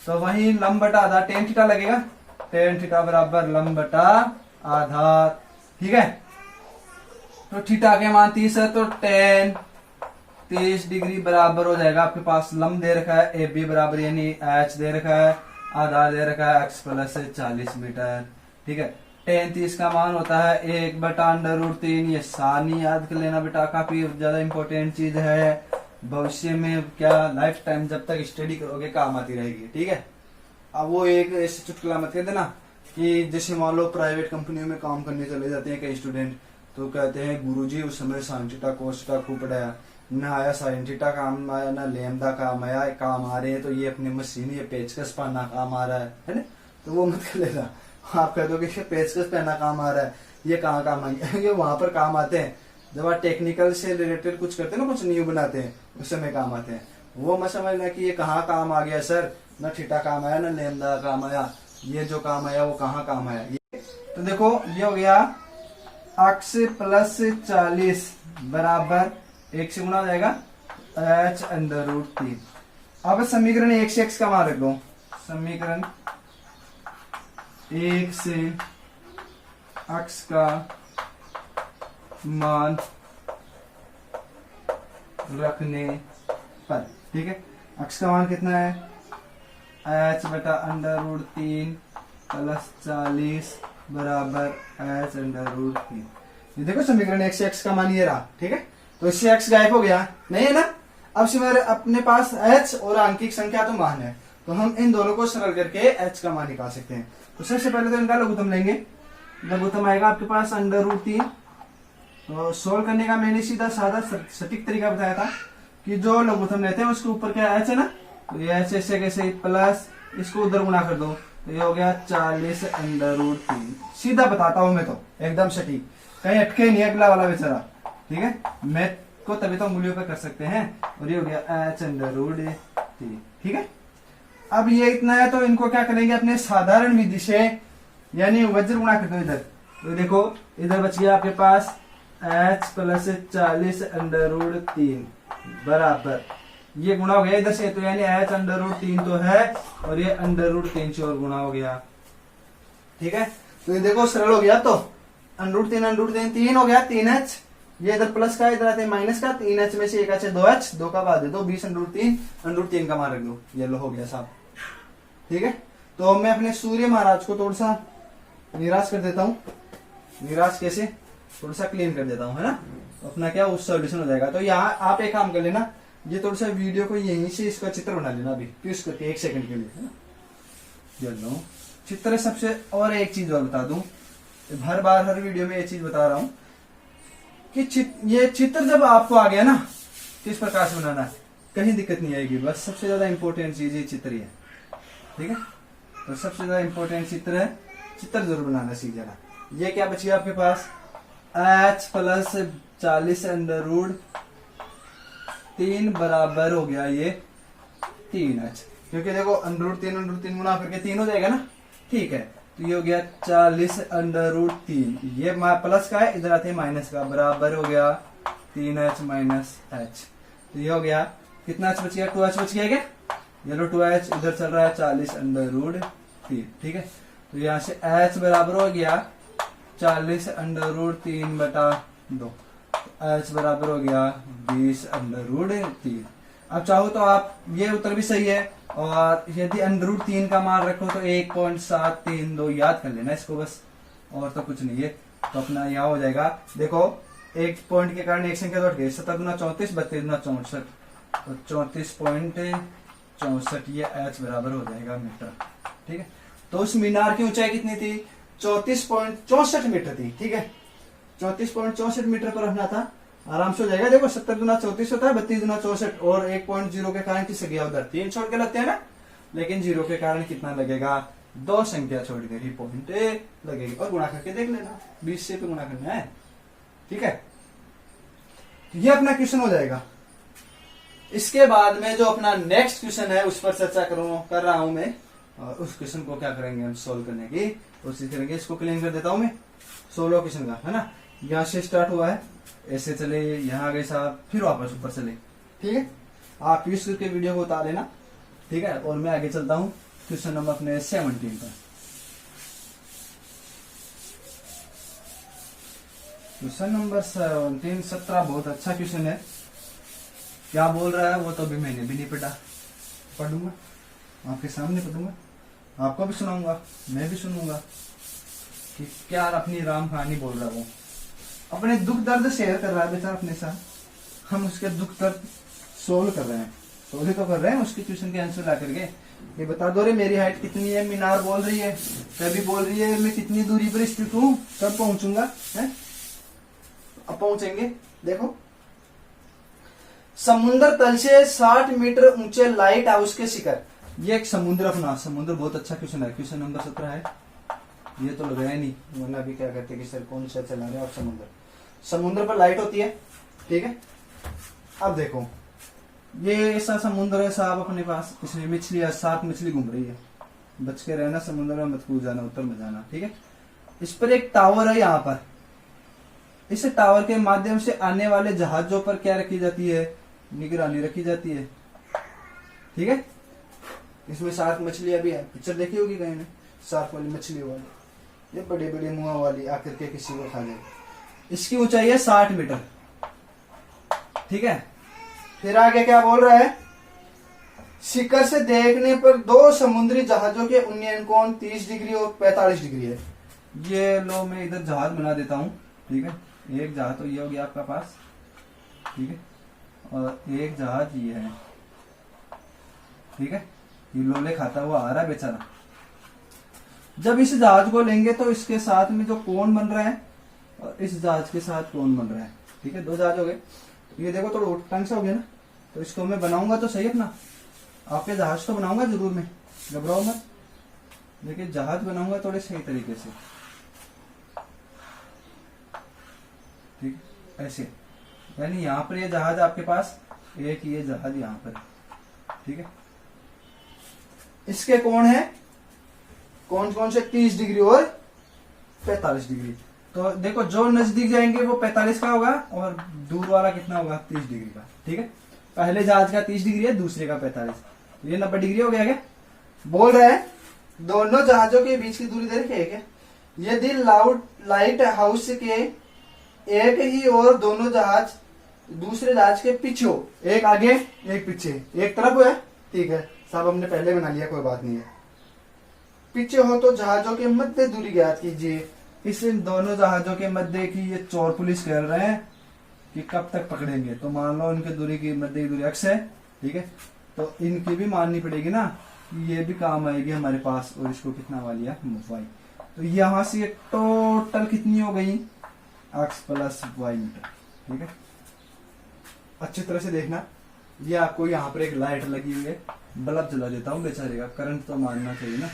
तो वही लंब बटा आधार टेन थीटा लगेगा, टेन थीटा बराबर लंब बटा आधार। ठीक है, तो थीटा के मान 30 है, तो टेन 30 डिग्री बराबर हो जाएगा आपके पास लंब दे रखा है ए बी बराबर, यानी एच दे रखा है, आधार दे रखा है एक्स प्लस 40 मीटर। ठीक है, टेन 30 का मान होता है 1 बटा √3। ये सानी याद कर लेना बेटा, काफी ज्यादा इंपॉर्टेंट चीज है, भविष्य में क्या लाइफ टाइम जब तक स्टडी करोगे काम आती रहेगी। ठीक है, अब वो एक ऐसे चुटकुला मत कर देना कि जैसे मान लो प्राइवेट कंपनियों में काम करने चले जाते हैं कई स्टूडेंट, तो कहते हैं गुरुजी उस समय साइन थीटा कोस का खूब पढ़ाया, ना आया साइन थीटा काम आया, ना लेमदा काम आया, काम आ रहे हैं तो ये अपनी मशीन ये पेचकस पाना काम आ रहा है ना, तो वो मत कर लेना। आप कह दो कि पेचकस पहना काम आ रहा है, ये कहाँ काम आएंगे, ये वहां पर काम आते हैं जब आप टेक्निकल से रिलेटेड कुछ करते हैं ना, कुछ न्यू बनाते हैं, उस समय काम आते हैं। वो मत समझना कि ये कहाँ काम आ गया सर, ना थीटा काम आया ना लेमदा काम आया, ये जो काम आया वो कहाँ काम आया। ये तो देखो ये हो गया अक्स प्लस 40 बराबर 1 से गुना हो जाएगा एच √3। अब समीकरण 1 से x का मान रख दो, समीकरण 1 से x का मान रखने पर, ठीक है, x का मान कितना है h बटा √3 प्लस 40 बराबर h √3। ये देखो समीकरण 1 से x का मान ये रहा। ठीक है, तो इससे x गायब हो गया नहीं है ना। अब सिर्फ अपने पास h और आंकिक संख्या तो मान है, तो हम इन दोनों को सरल करके h का मान निकाल सकते हैं। तो सबसे पहले तो इनका लघुत्तम लेंगे, लघुत्तम आएगा आपके पास √3। तो सोल्व करने का मैंने सीधा साधा सटीक तरीका बताया था कि जो लघुत्तम लेते हैं उसके ऊपर क्या h है ना, तो ये h ऐसे कैसे प्लस इसको उधर गुणा कर दो, तो ये हो गया 40 √3। सीधा बताता हूं मैं तो एकदम सटीक, कहीं अटके नहीं अगला वाला बेचारा। ठीक है, मैथ को तभी तो मूल्यों पे कर सकते हैं। और ये हो गया h √3। ठीक है, अब ये इतना है तो इनको क्या करेंगे अपने साधारण विधि से, यानी वज्र गुणा कर दो इधर। तो देखो इधर बच गया आपके पास h प्लस 40 √3 बराबर ये गुणा हो गया इधर से, तो यानी h √3 तो है और ये √3 से और गुणा हो गया। ठीक है, तो ये देखो सरल हो गया, तो √3 √3 3 हो गया 3h ये इधर प्लस का इधर आते हैं माइनस का, 3h में से 1h है 2h, 2 का बाद दे दो, 20√3, √3 का मान रख दो, ये लो हो गया साहब। ठीक है, तो मैं अपने सूर्य महाराज को थोड़ा सा निराश कर देता हूँ। निराश कैसे, थोड़ा सा क्लीन कर देता हूँ, है ना, तो अपना क्या उस सॉल्यूशन हो जाएगा। तो यहाँ आप एक काम कर लेना, ये थोड़ा सा वीडियो को यहीं से इसका चित्र बना लेना अभी प्यूस करके 1 सेकंड के लिए, है ना। चलो चित्र सबसे, और एक चीज और बता दूं, हर बार हर वीडियो में ये चीज बता रहा हूं कि ये चित्र जब आपको आ गया ना किस प्रकार से बनाना है, कहीं दिक्कत नहीं आएगी। बस सबसे ज्यादा इंपॉर्टेंट चीज ये चित्र ही है। ठीक है, तो सबसे ज्यादा इंपॉर्टेंट चित्र है, चित्र जरूर बनाना सीख जाना। ये क्या बची आपके पास, h प्लस 40√3 बराबर हो गया ये 3h, क्योंकि देखो √3 गुना करके 3 हो जाएगा ना। ठीक है, तो ये हो गया 40√3, ये प्लस का है, इधर आते हैं माइनस का, बराबर हो गया 3h माइनस h। तो ये हो गया कितना h बच गया, 2h बच गया क्या, ये लो 2h, इधर चल रहा है 40√3। ठीक है, तो यहाँ से h बराबर हो गया 40√3 बटा 2, h बराबर हो गया 20√3। अब चाहो तो आप, ये उत्तर भी सही है, और यदि √3 का मान रखो तो 1.732 याद कर लेना इसको बस, और तो कुछ नहीं है। तो अपना यहाँ हो जाएगा, देखो एक पॉइंट के कारण एक संख्या तो गई, 7 गुना 34, 32 गुना 64, तो 34.64 ये h बराबर हो जाएगा मीटर। ठीक है, तो उस मीनार की ऊंचाई कितनी थी, 34.64 मीटर थी। ठीक है, 34.64 मीटर पर रखना था, आराम से हो जाएगा। देखो 70 गुना 34 होता है, 32 गुना 64, और 1.0 के कारण किससे गया उधर, 3 छोड़ के लगते हैं ना, लेकिन 0 के कारण कितना लगेगा, 2 संख्या छोड़ के ही पॉइंट लगेगी। और गुणा करके देख लेना, 20 से तो गुणा करना है। ठीक है, ये अपना क्वेश्चन हो जाएगा। इसके बाद में जो अपना नेक्स्ट क्वेश्चन है उस पर चर्चा कर रहा हूं मैं, और उस क्वेश्चन को क्या करेंगे हम, सोल्व करने की कोशिश करेंगे। इसको क्लीन कर देता हूं मैं, 16 क्वेश्चन का, है ना। यहाँ से स्टार्ट हुआ है, ऐसे चले, यहाँ आ गए साहब, फिर वापस ऊपर चले। ठीक है, आप यूज करके वीडियो को उतार लेना। ठीक है, और मैं आगे चलता हूँ क्वेश्चन नंबर अपने 17 पर। क्वेश्चन नंबर 17 बहुत अच्छा क्वेश्चन है। क्या बोल रहा है वो तो अभी मैंने भी नहीं पढ़ूंगा, आपके सामने पढ़ूंगा, आपको भी सुनाऊंगा, मैं भी सुनूंगा कि क्या अपनी राम कहानी बोल रहा है। वो अपने दुख दर्द शेयर कर रहा है बेचारा अपने साथ, हम उसके दुख दर्द सोल्व कर रहे हैं, सोल्व तो कर रहे हैं उसकी ट्यूशन के आंसर ला करके। ये बता दो रे मेरी हाइट कितनी है, मीनार बोल रही है, कभी बोल रही है मैं कितनी दूरी पर स्थित हूँ, कब पहुंचूंगा, है अब पहुंचेंगे। देखो, समुद्र तल से 60 मीटर ऊंचे लाइट हाउस के शिखर, ये एक समुद्र, अपना समुद्र बहुत अच्छा क्वेश्चन है, क्वेश्चन नंबर 17 है। ये तो लगाया नहीं, वरना भी क्या कहते कि सर कौन सा चला रहे हैं आप, समुद्र पर लाइट होती है। ठीक है, अब देखो ये ऐसा समुद्र है साहब अपने पास, इसमें मछली 7 मछली घूम रही है, बच के रहना समुद्र में, मत कूद जाना, उत्तर में जाना। ठीक है, इस पर एक टावर है, यहाँ पर इस टावर के माध्यम से आने वाले जहाजों पर क्या रखी जाती है, निगरानी रखी जाती है। ठीक है, इसमें 7 मछलियां भी है, पिक्चर देखी होगी कहीं ने, 7 वाली मछली वाली, ये बड़े बड़े मुंह वाली आकर के किसी को खा जाए। इसकी ऊंचाई है 60 मीटर। ठीक है, फिर आगे क्या बोल रहा है, शिखर से देखने पर 2 समुद्री जहाजों के उन्नयन कोण 30 डिग्री और 45 डिग्री है। ये लो मैं इधर जहाज बना देता हूं। ठीक है, एक जहाज तो ये हो गया आपका पास, ठीक है, और एक जहाज ये है। ठीक है, ये लोले खाता हुआ आ रहा है बेचारा। जब इस जहाज को लेंगे तो इसके साथ में जो कोण बन रहा है और इस जहाज के साथ कोण बन रहा है। ठीक है, 2 जहाज हो गए। ये देखो थोड़ा उठटंग सा हो गया ना, तो इसको मैं बनाऊंगा तो सही अपना, आपके जहाज तो बनाऊंगा जरूर मैं, घबराओ मत, लेकिन जहाज बनाऊंगा थोड़े सही तरीके से। ठीक, ऐसे, यानी यहाँ पर ये जहाज आपके पास, एक ये जहाज यहाँ पर। ठीक है, इसके कोण है कौन कौन से, 30 डिग्री और 45 डिग्री। तो देखो जो नजदीक जाएंगे वो 45 का होगा, और दूर वाला कितना होगा, 30 डिग्री का। ठीक है, पहले जहाज का 30 डिग्री है, दूसरे का 45, ये 90 डिग्री हो गया क्या। बोल रहा है दोनों जहाजों के बीच की दूरी देखिए क्या, यदि लाइट हाउस के एक ही और दोनों जहाज दूसरे जहाज के पीछे हो, एक आगे एक पीछे, एक तरफ है, ठीक है, सब हमने पहले बना लिया, कोई बात नहीं है। पीछे हो तो जहाजों के मध्य दूरी ज्ञात कीजिए। इस दोनों जहाजों के मध्य की ये चोर पुलिस खेल रहे हैं कि कब तक पकड़ेंगे। तो मान लो इनके दूरी की मध्य की दूरी x है, ठीक है, तो इनकी भी माननी पड़ेगी ना, ये भी काम आएगी हमारे पास। और इसको कितना वाली है y, तो यहां से ये टोटल कितनी हो गई x प्लस y मीटर, ठीक है। अच्छी तरह से देखना, ये आपको यहाँ पर एक लाइट लगी हुई है, बल्ब जला देता हूँ बेचारे का, करंट तो मारना चाहिए ना।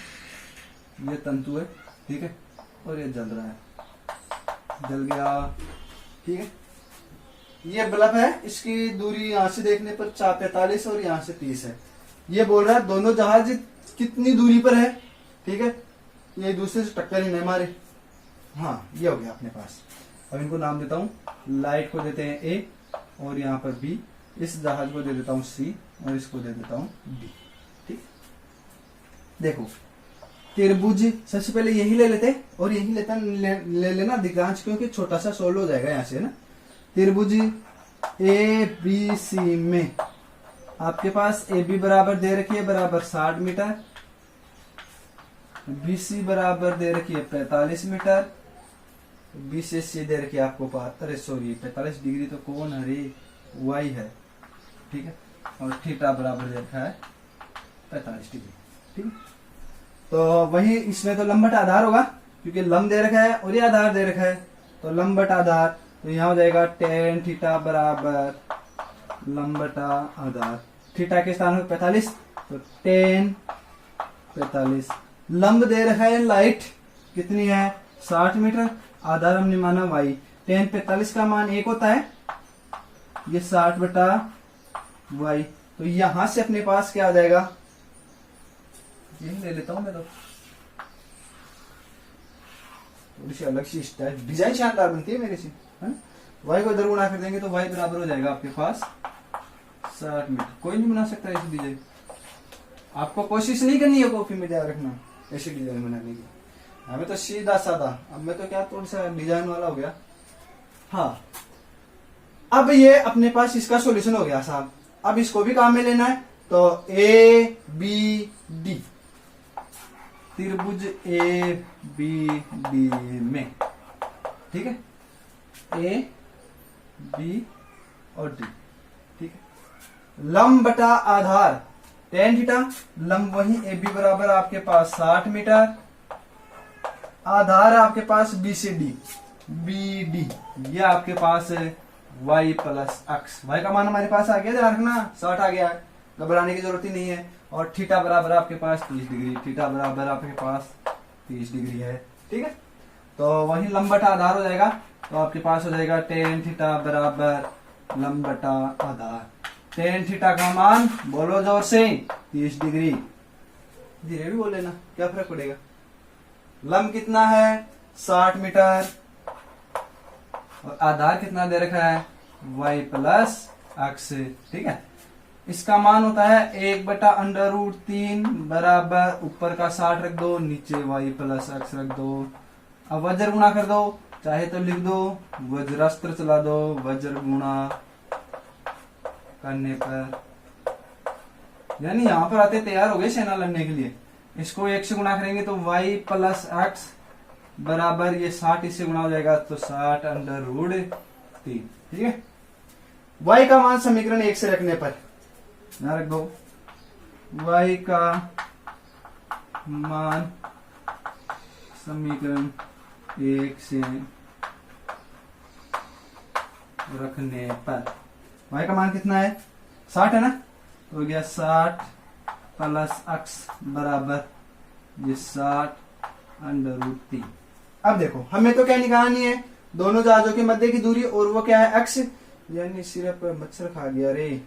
ये तंतु है, ठीक है, और ये जल रहा है, जल गया, ठीक है। ये बल्ब है, इसकी दूरी यहाँ से देखने पर 45 और यहाँ से 30 है। ये बोल रहा है दोनों जहाज कितनी दूरी पर है, ठीक है, ये दूसरे से टक्कर ही नहीं मारे। हाँ, ये हो गया अपने पास। अब इनको नाम देता हूँ, लाइट को देते हैं ए और यहाँ पर बी, इस जहाज को दे देता हूँ सी और इसको दे देता हूँ डी, ठीक। देखो त्रिभुज सबसे पहले यही ले लेते और यही ले लेना अधिकांश, क्योंकि छोटा सा सोल्व हो जाएगा यहाँ से ना। त्रिभुज ए बी सी में आपके पास ए बी बराबर दे रखी है बराबर 60 मीटर, बी सी बराबर दे रखी है 45 मीटर, बी से सी दे रखी है आपको 45 डिग्री, तो कौन हरी वाई है, ठीक है, और थीटा बराबर दे रखा है 45 डिग्री, ठीक है। तो वही इसमें तो लंब बटा आधार होगा, क्योंकि लंब दे रखा है और ये आधार दे रखा है, तो लंब बटा आधार, तो यहाँ हो जाएगा tan थीटा बराबर लंब बटा आधार, थीटा के स्थान पर 45, तो tan 45। लंब दे रखा है लाइट कितनी है 60 मीटर, आधार हमने माना y, tan 45 का मान 1 होता है, ये 60 बटा y, तो यहां से अपने पास क्या आ जाएगा, यही ले लेता हूं मैं, तो थोड़ी सी अलग सी स्टाइल डिजाइन शानदार बनती है मेरे से, है ना। y को इधर गुणा कर देंगे तो y बराबर हो जाएगा आपके पास 60 मीटर। कोई नहीं बना सकता ऐसी डिजाइन, आपको कोशिश नहीं करनी है कॉपी में ध्यान रखना ऐसी डिजाइन बनाने की, हमें तो सीधा साधा। अब मैं तो क्या थोड़ा सा डिजाइन वाला हो गया। हाँ, अब ये अपने पास इसका सॉल्यूशन हो गया साहब। अब इसको भी काम में लेना है, तो ए बी डी, त्रिभुज ए बी डी में, ठीक है, ए बी और डी, ठीक है। लंब बटा आधार tan थीटा, लंब वही ए बी बराबर आपके पास 60 मीटर, आधार आपके पास बी से डी, बी डी, ये आपके पास है y प्लस x। y का मान हमारे पास आ गया, ध्यान रखना 60 आ गया है, घबराने की जरूरत ही नहीं है। और थीटा बराबर आपके पास 30 डिग्री, थीटा बराबर आपके पास 30 डिग्री है, ठीक है। तो वही लंब बटा आधार हो जाएगा, तो आपके पास हो जाएगा tan थीटा बराबर लंब बटा आधार। tan थीटा का मान बोलो जोर से 30 डिग्री, धीरे भी बोल लेना, क्या फर्क पड़ेगा। लंब कितना है 60 मीटर और आधार कितना दे रखा है y प्लस x, ठीक है। इसका मान होता है 1/√3 बराबर ऊपर का 60 रख दो, नीचे y प्लस x रख दो। अब वज्र गुणा कर दो, चाहे तो लिख दो वज्रास्त्र चला दो, वज्र गुणा करने पर, यानी यहाँ पर आते तैयार हो गए सेना लड़ने के लिए। इसको 1 से गुणा करेंगे तो y प्लस x बराबर ये 60 इससे गुणा हो जाएगा, तो 60√3, ठीक है। y का मान समीकरण 1 से रखने पर यहाँ रख दो, y का मान समीकरण 1 से रखने पर y का मान कितना है 60 है ना, तो हो गया 60 प्लस x बराबर ये 60√3। अब देखो हमें तो क्या निकालनी है, दोनों जहाजों के मध्य की दूरी, और वो क्या है x, यानी सिर्फ मच्छर खा गया रे,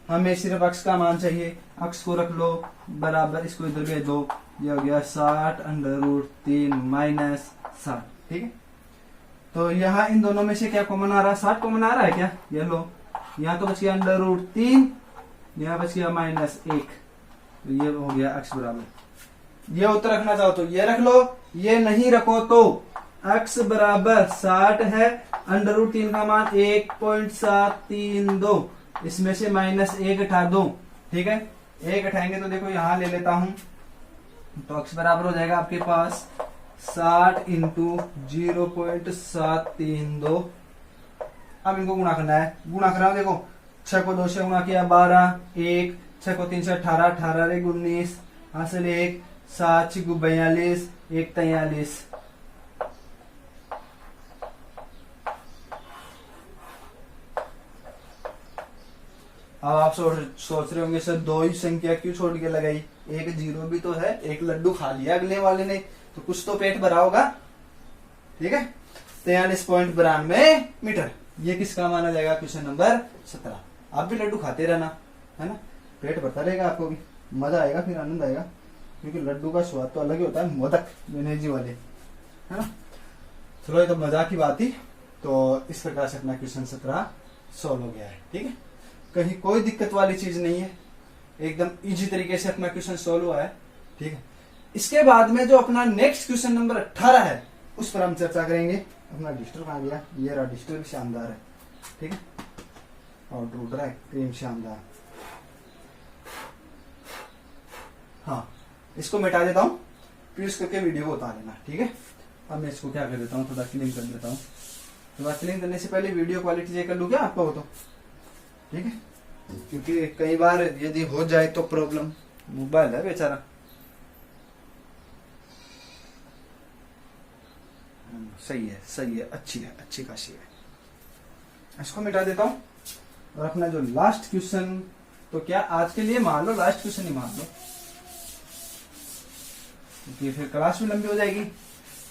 हमें सिर्फ x का मान चाहिए। x को रख लो बराबर, इसको इधर भेज दो, ये हो गया 60√3 माइनस 60, ठीक है। तो यहाँ इन दोनों में से क्या कॉमन आ रहा है, 60 कॉमन आ रहा है क्या, ये लो, यहाँ तो बच गया √3, यहाँ बच गया -1, तो ये हो गया x बराबर। ये उत्तर रखना चाहो तो ये रख लो, ये नहीं रखो तो x बराबर 60 है अंडर रूट 3 का मान 1.732, इसमें से -1 हटा दो। ठीक है, 1 हटाएंगे तो देखो यहां ले लेता हूं, तो x बराबर हो जाएगा आपके पास 60 इंटू 0.732। अब इनको गुणा करना है, गुणा कर रहा हूं, देखो 6 को 2 से गुणा किया 12, 1 6 को 3 से 18, 18 19, हासिल 1, 7 6 42, 1 43। अब आप सोच रहे होंगे सर 2 ही संख्या क्यों छोड़ के लगाई, एक 0 भी तो है, एक लड्डू खा लिया अगले वाले ने, तो कुछ तो पेट भरा होगा। ठीक है, 43.92 मीटर। ये किसका माना जाएगा, क्वेश्चन नंबर 17। आप भी लड्डू खाते रहना, है ना, पेट भरता रहेगा, आपको भी मजा आएगा, फिर आनंद आएगा, क्योंकि लड्डू का स्वाद तो अलग ही होता है, मोदक वेनेजी वाले, है ना। चलो ये तो मजाक की बात थी। तो इस प्रकार से अपना क्वेश्चन 17 सॉल्व हो गया है। ठीक है, कहीं कोई दिक्कत वाली चीज नहीं है, एकदम इजी तरीके से अपना क्वेश्चन सॉल्व हुआ है। ठीक है, इसके बाद में जो अपना नेक्स्ट क्वेश्चन नंबर 18 है उस पर हम चर्चा करेंगे। अपना डिस्टर कहाँ गया, ये रहा, डिस्टर भी शानदार है। ठीक है, और ढूंढ रहा है क्रीम शानदार। हाँ, इसको मिटा देता हूँ, फिर इस करके वीडियो को उतार लेना। ठीक है, अब मैं इसको क्या कर देता हूँ, थोड़ा क्लीन कर देता हूँ। थोड़ा क्लीन करने से पहले वीडियो क्वालिटी चेक कर लूँ क्या आपका हो तो। ठीक है, क्योंकि कई बार यदि हो जाए तो प्रॉब्लम, मोबाइल है बेचारा। सही है, सही है, अच्छी है, अच्छी खासी है। इसको मिटा देता हूं और अपना जो लास्ट क्वेश्चन, तो क्या आज के लिए मान लो लास्ट क्वेश्चन ही मान लो, क्योंकि फिर क्लास भी लंबी हो जाएगी,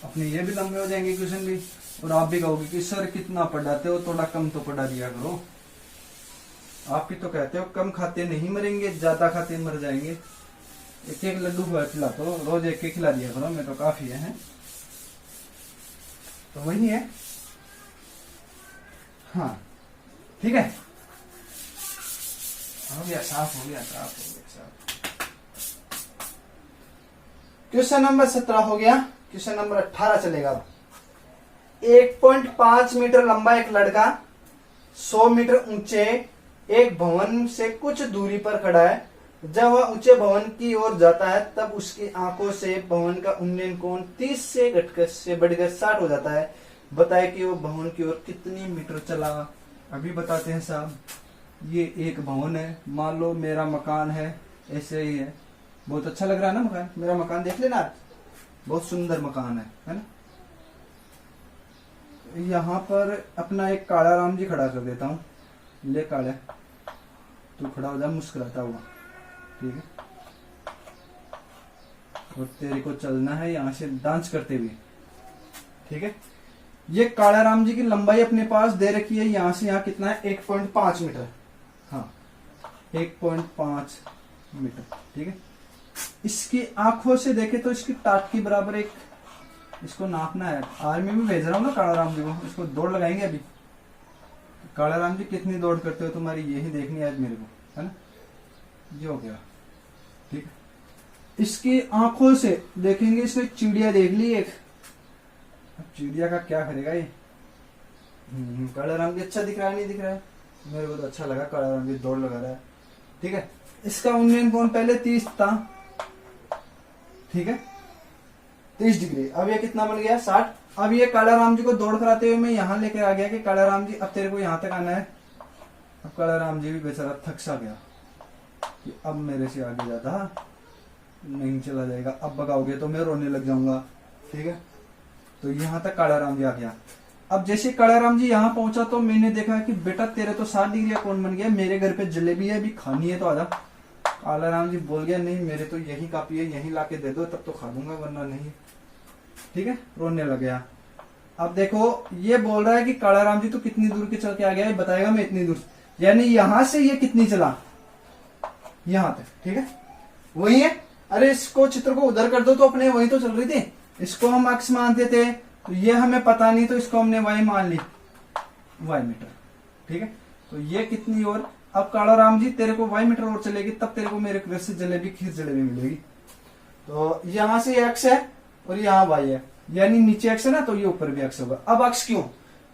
अपने ये भी लंबे हो जाएंगे क्वेश्चन भी, और आप भी कहोगे कि सर कितना पढ़ाते हो, थोड़ा कम तो पढ़ा दिया करो। आप भी तो कहते हो कम खाते नहीं मरेंगे, ज्यादा खाते मर जाएंगे। एक एक लड्डू खिला तो रोज एक एक खिला दिया करो, मैं तो काफी है। तो वही है। हाँ ठीक है, हो गया साफ, हो गया साफ, हो गया साफ। क्वेश्चन नंबर 17 हो गया। क्वेश्चन नंबर 18 चलेगा। 1.5 मीटर लंबा एक लड़का 100 मीटर ऊंचे एक भवन से कुछ दूरी पर खड़ा है। जब वह ऊंचे भवन की ओर जाता है तब उसकी आंखों से भवन का उन्नयन कोण 30 से बढ़कर 60 हो जाता है। बताए कि वो भवन की ओर कितनी मीटर चला। अभी बताते हैं साहब। ये एक भवन है, मान लो मेरा मकान है, ऐसे ही है। बहुत अच्छा लग रहा है ना मकान, मेरा मकान देख लेना, बहुत सुंदर मकान है ना। यहाँ पर अपना एक काला राम जी खड़ा कर देता हूँ। ले काले, तू खड़ा हो जा मुस्कुराता हुआ, ठीक है। और तेरे को चलना है यहाँ से डांस करते हुए, ठीक है। ये काला राम जी की लंबाई अपने पास दे रखी है, यहाँ से यहाँ कितना है 1.5 मीटर। हाँ 1.5 मीटर, ठीक है। इसकी आंखों से देखे तो इसकी टाट की बराबर एक, इसको नापना है। आर्मी में भेज रहा हूँ ना काला राम जी को, इसको दौड़ लगाएंगे अभी। काला राम जी कितनी दौड़ करते हो तुम्हारी यही देखनी है आज मेरे को, है ना। ये हो गया, ठीक है। इसकी आंखों से देखेंगे, इसने चिड़िया देख ली एक। अब चिड़िया का क्या करेगा ये। काला राम जी अच्छा दिख रहा है नहीं दिख रहा है, मेरे को तो अच्छा लगा। काला राम जी दौड़ लगा रहा है, ठीक है। इसका उन्नयन कोण पहले 30 था, ठीक है, 30 डिग्री। अब ये कितना बन गया 60। अब ये काला राम जी को दौड़ कराते हुए मैं यहाँ लेकर आ गया कि काला राम जी अब तेरे को यहाँ तक आना है। अब काला राम जी भी बेचारा थक सा गया कि अब मेरे से आगे ज्यादा नहीं चला जाएगा, अब भगाओगे तो मैं रोने लग जाऊंगा, ठीक है। तो यहाँ तक काला राम जी आ गया। अब जैसे काला राम जी यहाँ पहुंचा तो मैंने देखा कि बेटा तेरे तो 60 डिग्री का कोण बन गया, मेरे घर पे जलेबी है, अभी खानी है तो आजा। काला राम जी बोल गया नहीं मेरे तो यही काफी है, यही लाके दे दो तब तो खा दूंगा वरना नहीं, ठीक है। रोने लग गया। अब देखो ये बोल रहा है कि काला राम जी तो कितनी दूर के चल के आ गया है, बताएगा मैं इतनी दूर, यानी यहां से ये कितनी चला यहां तक, ठीक है। वही है। अरे इसको चित्र को उधर कर दो तो अपने वही तो चल रही थी। इसको हम अक्स मानते थे तो ये हमें पता नहीं, तो इसको हमने वाई मान ली, वाई मीटर, ठीक है। तो ये कितनी और, अब काला राम जी तेरे को वाई मीटर और चलेगी तब तेरे को मेरे घर से जलेबी, खीर जलेबी मिलेगी। तो यहां से एक्स है और यहाँ वाई है, यानी नीचे एक्स है ना तो ये ऊपर भी एक्स होगा। अब एक्स क्यों,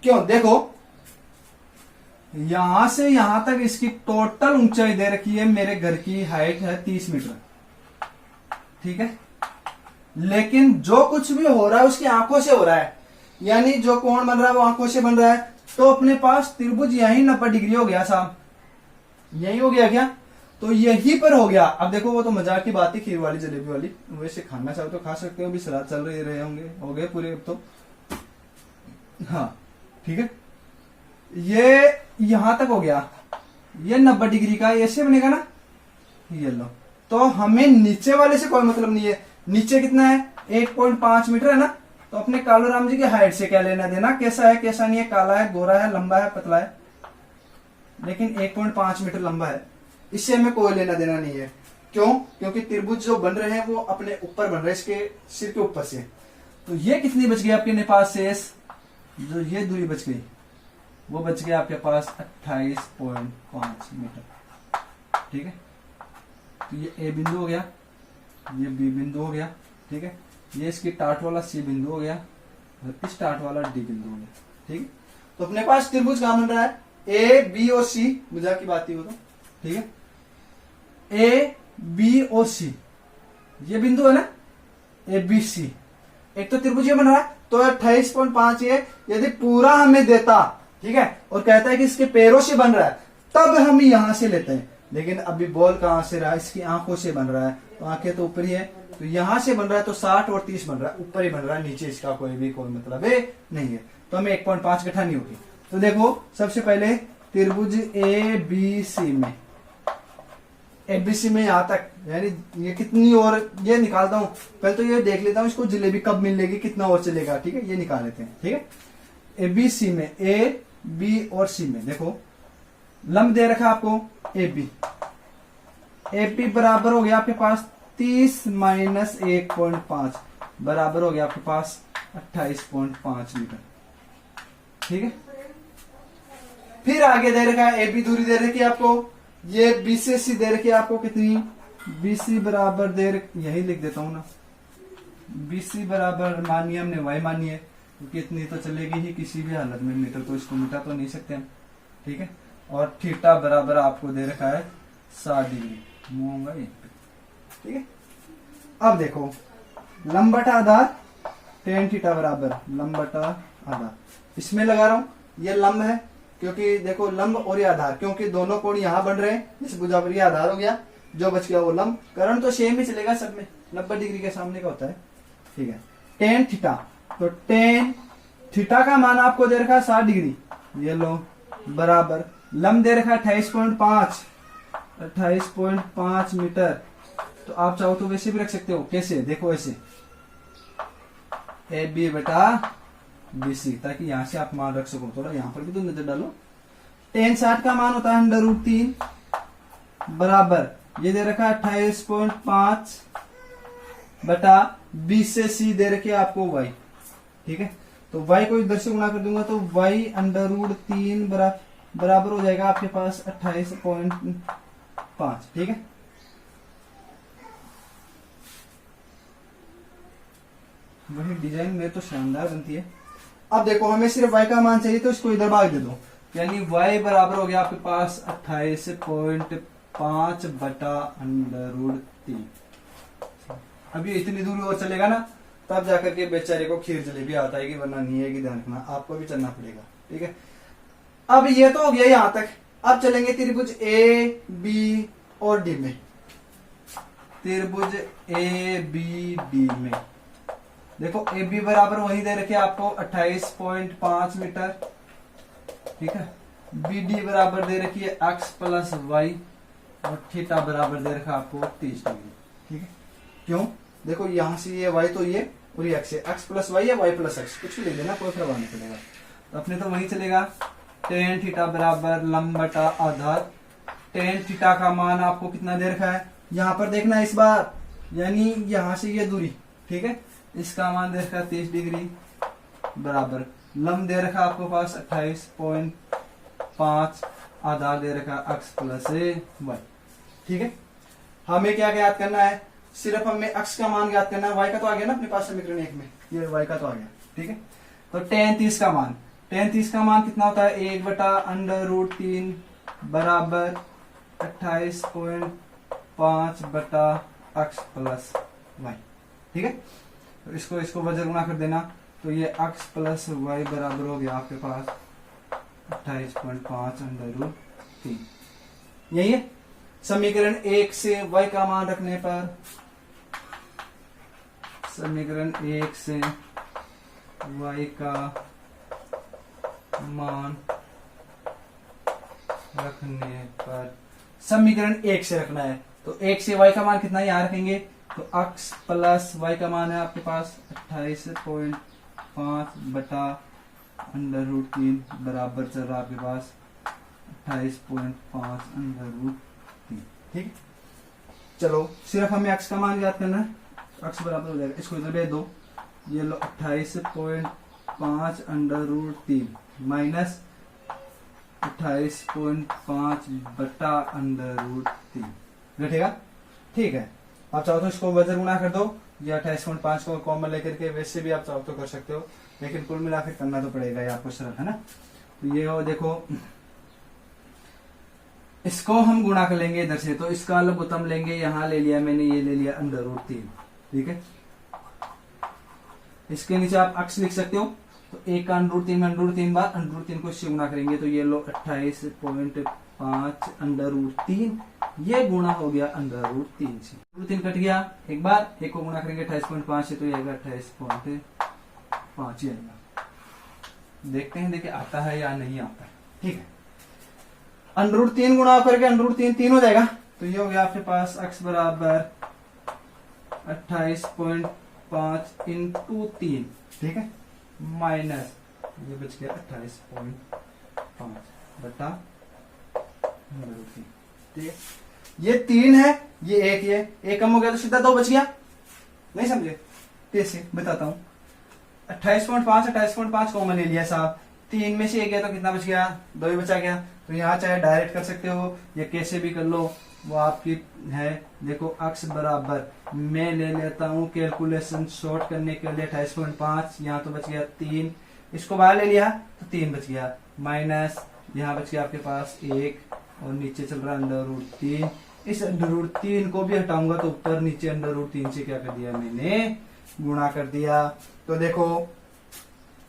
क्यों, देखो यहां से यहां तक इसकी टोटल ऊंचाई दे रखी है, मेरे घर की हाइट है 30 मीटर, ठीक है। लेकिन जो कुछ भी हो रहा है उसकी आंखों से हो रहा है, यानी जो कोण बन रहा है वो आंखों से बन रहा है। तो अपने पास त्रिभुज यही 90 डिग्री हो गया साहब, यही हो गया क्या, तो यही पर हो गया। अब देखो वो तो मजाक की बात थी, खीर वाली जलेबी वाली, वैसे खाना चाहो तो खा सकते हो, अभी सलाद चल रहे होंगे, हो गए पूरे अब तो, हाँ ठीक है। ये यहां तक हो गया, ये 90 डिग्री का ऐसे बनेगा ना, ये लो। तो हमें नीचे वाले से कोई मतलब नहीं है, नीचे कितना है 1.5 मीटर है ना, तो अपने कालूराम जी की हाइट से क्या लेना देना, कैसा है कैसा नहीं है, काला है गोरा है लंबा है पतला है, लेकिन 1.5 मीटर लंबा है, इससे हमें कोई लेना देना नहीं है। क्यों, क्योंकि त्रिभुज जो बन रहे हैं वो अपने ऊपर बन रहे हैं, इसके सिर के ऊपर से। तो ये कितनी बच गई आपके पास शेष, जो ये दूरी बच गई वो बच गया आपके पास 28.5 मीटर, ठीक है। तो ये ए बिंदु हो गया, ये बी बिंदु हो गया, ठीक है। ये इसकी टाट वाला सी बिंदु हो गया, और इस टाट वाला डी बिंदु हो गया, ठीक है। तो अपने पास त्रिभुज कहां बन रहा है, ए बी और सी, मजाक की बात ही हो तो, ठीक है। ए बी और सी ये बिंदु है ना, ए बी सी, एक तो त्रिभुज ये बन रहा है, तो 28.5 ये यदि पूरा हमें देता, ठीक है, और कहता है कि इसके पैरों से बन रहा है, तब हम यहां से लेते हैं। लेकिन अभी बॉल कहां से रहा है, इसकी आंखों से बन रहा है, तो आंखें तो ऊपर ही है, तो यहां से बन रहा है, तो 60 और 30 बन रहा है, ऊपर ही बन रहा है, नीचे इसका कोई मतलब है नहीं है, तो हमें 1.5 इकट्ठा नहीं होगी। तो देखो सबसे पहले त्रिभुज ए बी सी में, एबीसी में यहां तक, यानी ये कितनी और ये निकालता हूं, पहले तो ये देख लेता हूं इसको जलेबी कब मिलेगी, कितना और चलेगा, ठीक है, ये निकाल लेते हैं, ठीक है। एबीसी में, ए बी और सी में देखो लंब दे रखा आपको ए बी, ए बी बराबर हो गया आपके पास 30 माइनस 1.5 बराबर हो गया आपके पास 28.5 मीटर, ठीक है। फिर आगे दे रखा है ए बी दूरी दे रखी है आपको, ये बी से सी दे रखी है आपको कितनी, बी सी बराबर दे यही लिख देता हूं ना, बी सी बराबर मानिए हमने वाई मानी है, क्योंकि इतनी तो चलेगी ही किसी भी हालत में, मीटर तो इसको मिटा तो नहीं सकते हम, ठीक है। और थीटा बराबर आपको दे रखा है 60 डिग्री, मुंह ये, ठीक है। अब देखो लंब बटा आधार, टेन थीटा बराबर लंब बटा आधार, इसमें लगा रहा हूं, ये लंब है, क्योंकि देखो लंब और ये आधार, क्योंकि दोनों कोण यहां बन रहे हैं, इस भुजा पर ये आधार हो गया, जो बच गया वो लंब, करण तो सेम ही चलेगा सब में, 90 डिग्री के सामने का होता है, ठीक है। टेन थीटा, तो टेन थीटा का मान आपको दे रखा है 60 डिग्री, ये लो बराबर लंब दे रखा है 28.5 मीटर। तो आप चाहो तो वैसे भी रख सकते हो, कैसे देखो ऐसे ए बी बटा बी सी, ताकि यहां से आप मान रख सको, थोड़ा यहां पर भी तो नजर डालो। टेन 60 का मान होता है √3 बराबर ये दे रखा है 28.5 बटा बी से सी दे रखे आपको y, ठीक है। तो y को इधर से गुणा कर दूंगा तो y √3 बराबर हो जाएगा आपके पास 28.5, ठीक है। वही डिजाइन में तो शानदार बनती है। अब देखो हमें सिर्फ y का मान चाहिए, तो इसको इधर भाग दे दो, यानी y बराबर हो गया आपके पास 28.5 बटा √3। अभी इतनी दूर और चलेगा ना, तब जाकर के बेचारे को खीर जलेबी आता है कि, वरना नहीं है कि, ध्यान रखना आपको भी चलना पड़ेगा, ठीक है। अब ये तो हो गया यहां तक, अब चलेंगे त्रिभुज ए बी और डी में, त्रिभुज ए बी डी में देखो ए बी बराबर वही दे रखे आपको 28.5 मीटर, ठीक है। बी डी बराबर दे रखी है x प्लस वाई, और थीटा बराबर दे रखा आपको 30 डिग्री, ठीक है। क्यों, देखो यहां से ये y तो ये, और ये x है, x प्लस वाई या y प्लस x, कुछ भी लिख देना, कोई फर्क नहीं पड़ेगा। तो अपने तो वही चलेगा, टेन थीटा बराबर लंब बटा आधार, टेन थीटा का मान आपको कितना दे रखा है, यहां पर देखना इस बार, यानी यहां से ये दूरी, ठीक है, इसका मान दे रखा 30 डिग्री बराबर लंब दे रखा आपको पास 28.5, आधार दे रखा x प्लस वाई, ठीक है। हमें क्या ज्ञात करना है, सिर्फ हमें x का मान ज्ञात करना है, y का तो आ गया ना अपने पास समीकरण 1 में, ये y का तो आ गया, ठीक है। तो tan 30 का मान, tan 30 का मान कितना होता है 1/√3 बराबर 28.5/x प्लस वाई। ठीक है, तो इसको वजह गुणा कर देना, तो ये x प्लस वाई बराबर हो गया आपके पास 28.5/√3। यही है समीकरण 1 से y का मान रखने पर, समीकरण 1 से y का मान रखने पर, समीकरण 1 से रखना है तो 1 से y का मान कितना यहां रखेंगे, तो x प्लस y का मान है आपके पास 28.5/√3 बराबर चल रहा है आपके पास 28.5/√3। ठीक, चलो सिर्फ हमें x का मान याद करना है, x बराबर हो जाएगा, इसको इधर भेज दो, ये लो 28.5/√3 माइनस 28.5/√3 घटेगा। ठीक है, आप चाहो तो इसको वजन गुणा कर दो, ये 28.5 को कॉमन लेकर के वैसे भी आप चाहो तो कर सकते हो, लेकिन कुल मिलाकर करना तो पड़ेगा ये आपको सरल, है ना। तो ये हो देखो, इसको हम गुणा कर लेंगे इधर से, तो इसका लघुत्तम लेंगे, यहां ले लिया मैंने, ये ले लिया √3। ठीक है, इसके नीचे आप x लिख सकते हो, तो 1 का √3 में √3 बार √3 को इससे गुणा करेंगे, तो ये लो 28.5/√3, ये गुणा हो गया √3 से, √3 कट गया एक बार, एक को गुणा करेंगे 28.5 से, तो ये आएगा 28.5 ही आएगा। देखते हैं देखिए आता है या नहीं आता है। ठीक है, √3 गुणा करके √3 3 हो जाएगा, तो ये हो गया आपके पास x बराबर 28.5 × 3। ठीक है, माइनस ये बच गया 28.5/√3। ठीक है, ये 3 है, ये 1, ये 1 कम हो गया तो सीधा 2 बच गया, नहीं समझे, कैसे बताता हूं। 28.5 कॉमन ले लिया साहब, 3 में से 1 गया तो कितना बच गया, 2 ही बचा गया। तो यहाँ चाहे डायरेक्ट कर सकते हो या कैसे भी कर लो, वो आपकी है। देखो x बराबर, मैं ले लेता हूँ कैलकुलेशन शॉर्ट करने के लिए 28.5, यहाँ तो बच गया 3, इसको बाहर ले लिया तो 3 बच गया, माइनस यहाँ बच गया आपके पास 1 और नीचे चल रहा है √3। इस √3 को भी हटाऊंगा तो ऊपर नीचे √3 से क्या कर दिया मैंने, गुणा कर दिया। तो देखो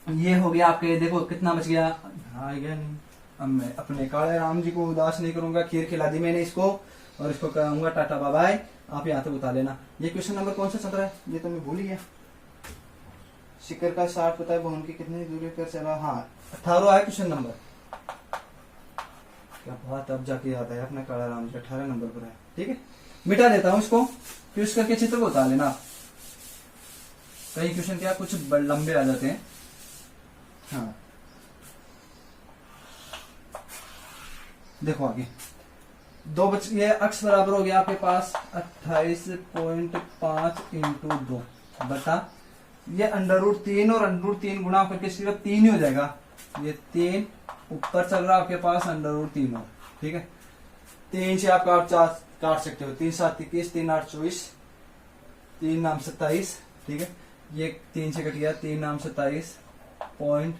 ये हो गया आपके, देखो कितना बच गया, हाँ गया नहीं। अब मैं अपने काले राम जी को उदास नहीं करूंगा, खीर खिला दी मैंने इसको, और इसको कहूंगा टाटा बाय बाय, आप यहाँ तक बता लेना। ये क्वेश्चन नंबर कौन सा चल रहा है, ये तो मैं भूल ही गया। शिखर का 60 पता है, भवन की कितनी दूरी पर चला, हाँ 18 है क्वेश्चन नंबर। क्या बात, अब जाके याद है अपना काला राम जी 18 नंबर पर है। ठीक है, मिटा देता हूँ इसको, फिर इसका के चित्र को बता लेना। कई क्वेश्चन क्या कुछ लंबे आ जाते हैं। हाँ देखो आगे, 2 बच ये x बराबर हो गया आपके पास 28.5 × 2 बता, ये √3 और √3 गुणा करके सिर्फ 3 ही हो जाएगा। ये 3 ऊपर चल रहा है आपके पास √3 हो। ठीक है, 3 से आप काट सकते हो, 3 7 21, 3 8 24, 3 9 27। ठीक है, ये 3 से कट गया, 3 9 27 पॉइंट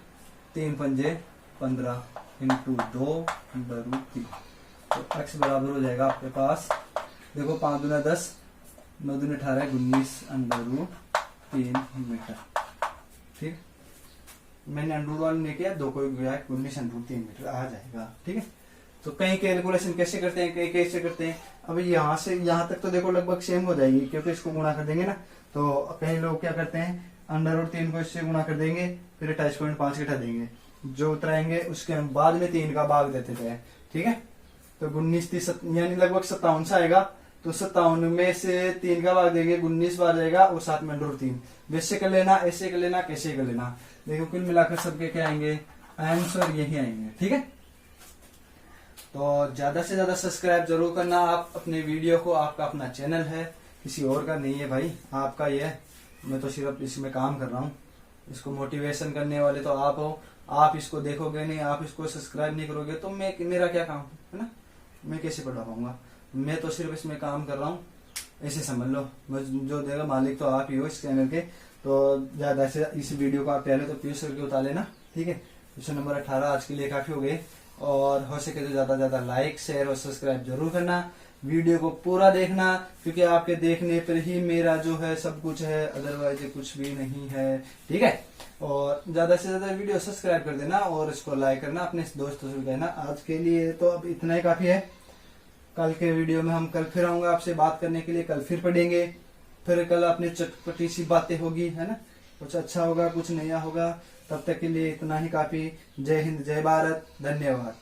3 पंजे 15 × 2 √3। तो x बराबर हो जाएगा आपके पास, देखो 5 दूना 10, 9 दूना 18, 19 √3 मीटर। ठीक, मैंने √1 नहीं किया, 2 को गया 19 √3 मीटर आ जाएगा। ठीक है, तो कहीं कैलकुलेशन कैसे करते हैं, कहीं कैसे करते हैं। अब यहाँ से यहाँ तक तो देखो लगभग सेम हो जाएगी, क्योंकि इसको गुणा कर देंगे ना। तो कई लोग क्या करते हैं, √3 को इससे गुणा कर देंगे, फिर 28.5 घटा देंगे, जो उतराएंगे उसके बाद में 3 का भाग देते थे। ठीक है, तो 19 यानी लगभग 57 से आएगा, तो 57 में से 3 का भाग देंगे, 19 बार जाएगा और साथ में √3। वैसे कर लेना, ऐसे कर लेना, कैसे कर लेना, देखो कुल मिलाकर सबके क्या आएंगे, आंसर यही आएंगे। ठीक है, तो ज्यादा से ज्यादा सब्सक्राइब जरूर करना आप अपने वीडियो को, आपका अपना चैनल है, किसी और का नहीं है भाई, आपका ये है। मैं तो सिर्फ इसमें काम कर रहा हूँ, इसको मोटिवेशन करने वाले तो आप हो। आप इसको देखोगे नहीं, आप इसको सब्सक्राइब नहीं करोगे तो मेरा क्या काम है ना, मैं कैसे पढ़ा पाऊंगा। मैं तो सिर्फ इसमें काम कर रहा हूँ, ऐसे समझ लो। जो देगा मालिक तो आप ही हो इस चैनल के। तो ज्यादा से इस वीडियो को आप पहले तो प्यूज करके उतार लेना। ठीक है, क्वेश्चन नंबर 18 आज के लिए काफी हो गए। और हो सके तो ज्यादा ज्यादा लाइक शेयर और सब्सक्राइब जरूर करना, वीडियो को पूरा देखना, क्योंकि आपके देखने पर ही मेरा जो है सब कुछ है, अदरवाइज कुछ भी नहीं है। ठीक है, और ज्यादा से ज्यादा वीडियो सब्सक्राइब कर देना और इसको लाइक करना, अपने दोस्तों से कहना। आज के लिए तो अब इतना ही काफी है। कल के वीडियो में हम कल फिर आऊंगा आपसे बात करने के लिए, कल फिर पढ़ेंगे, फिर कल अपनी चटपटी सी बातें होगी, है ना, कुछ अच्छा होगा कुछ नया होगा। तब तक के लिए इतना ही काफी। जय हिंद, जय भारत, धन्यवाद।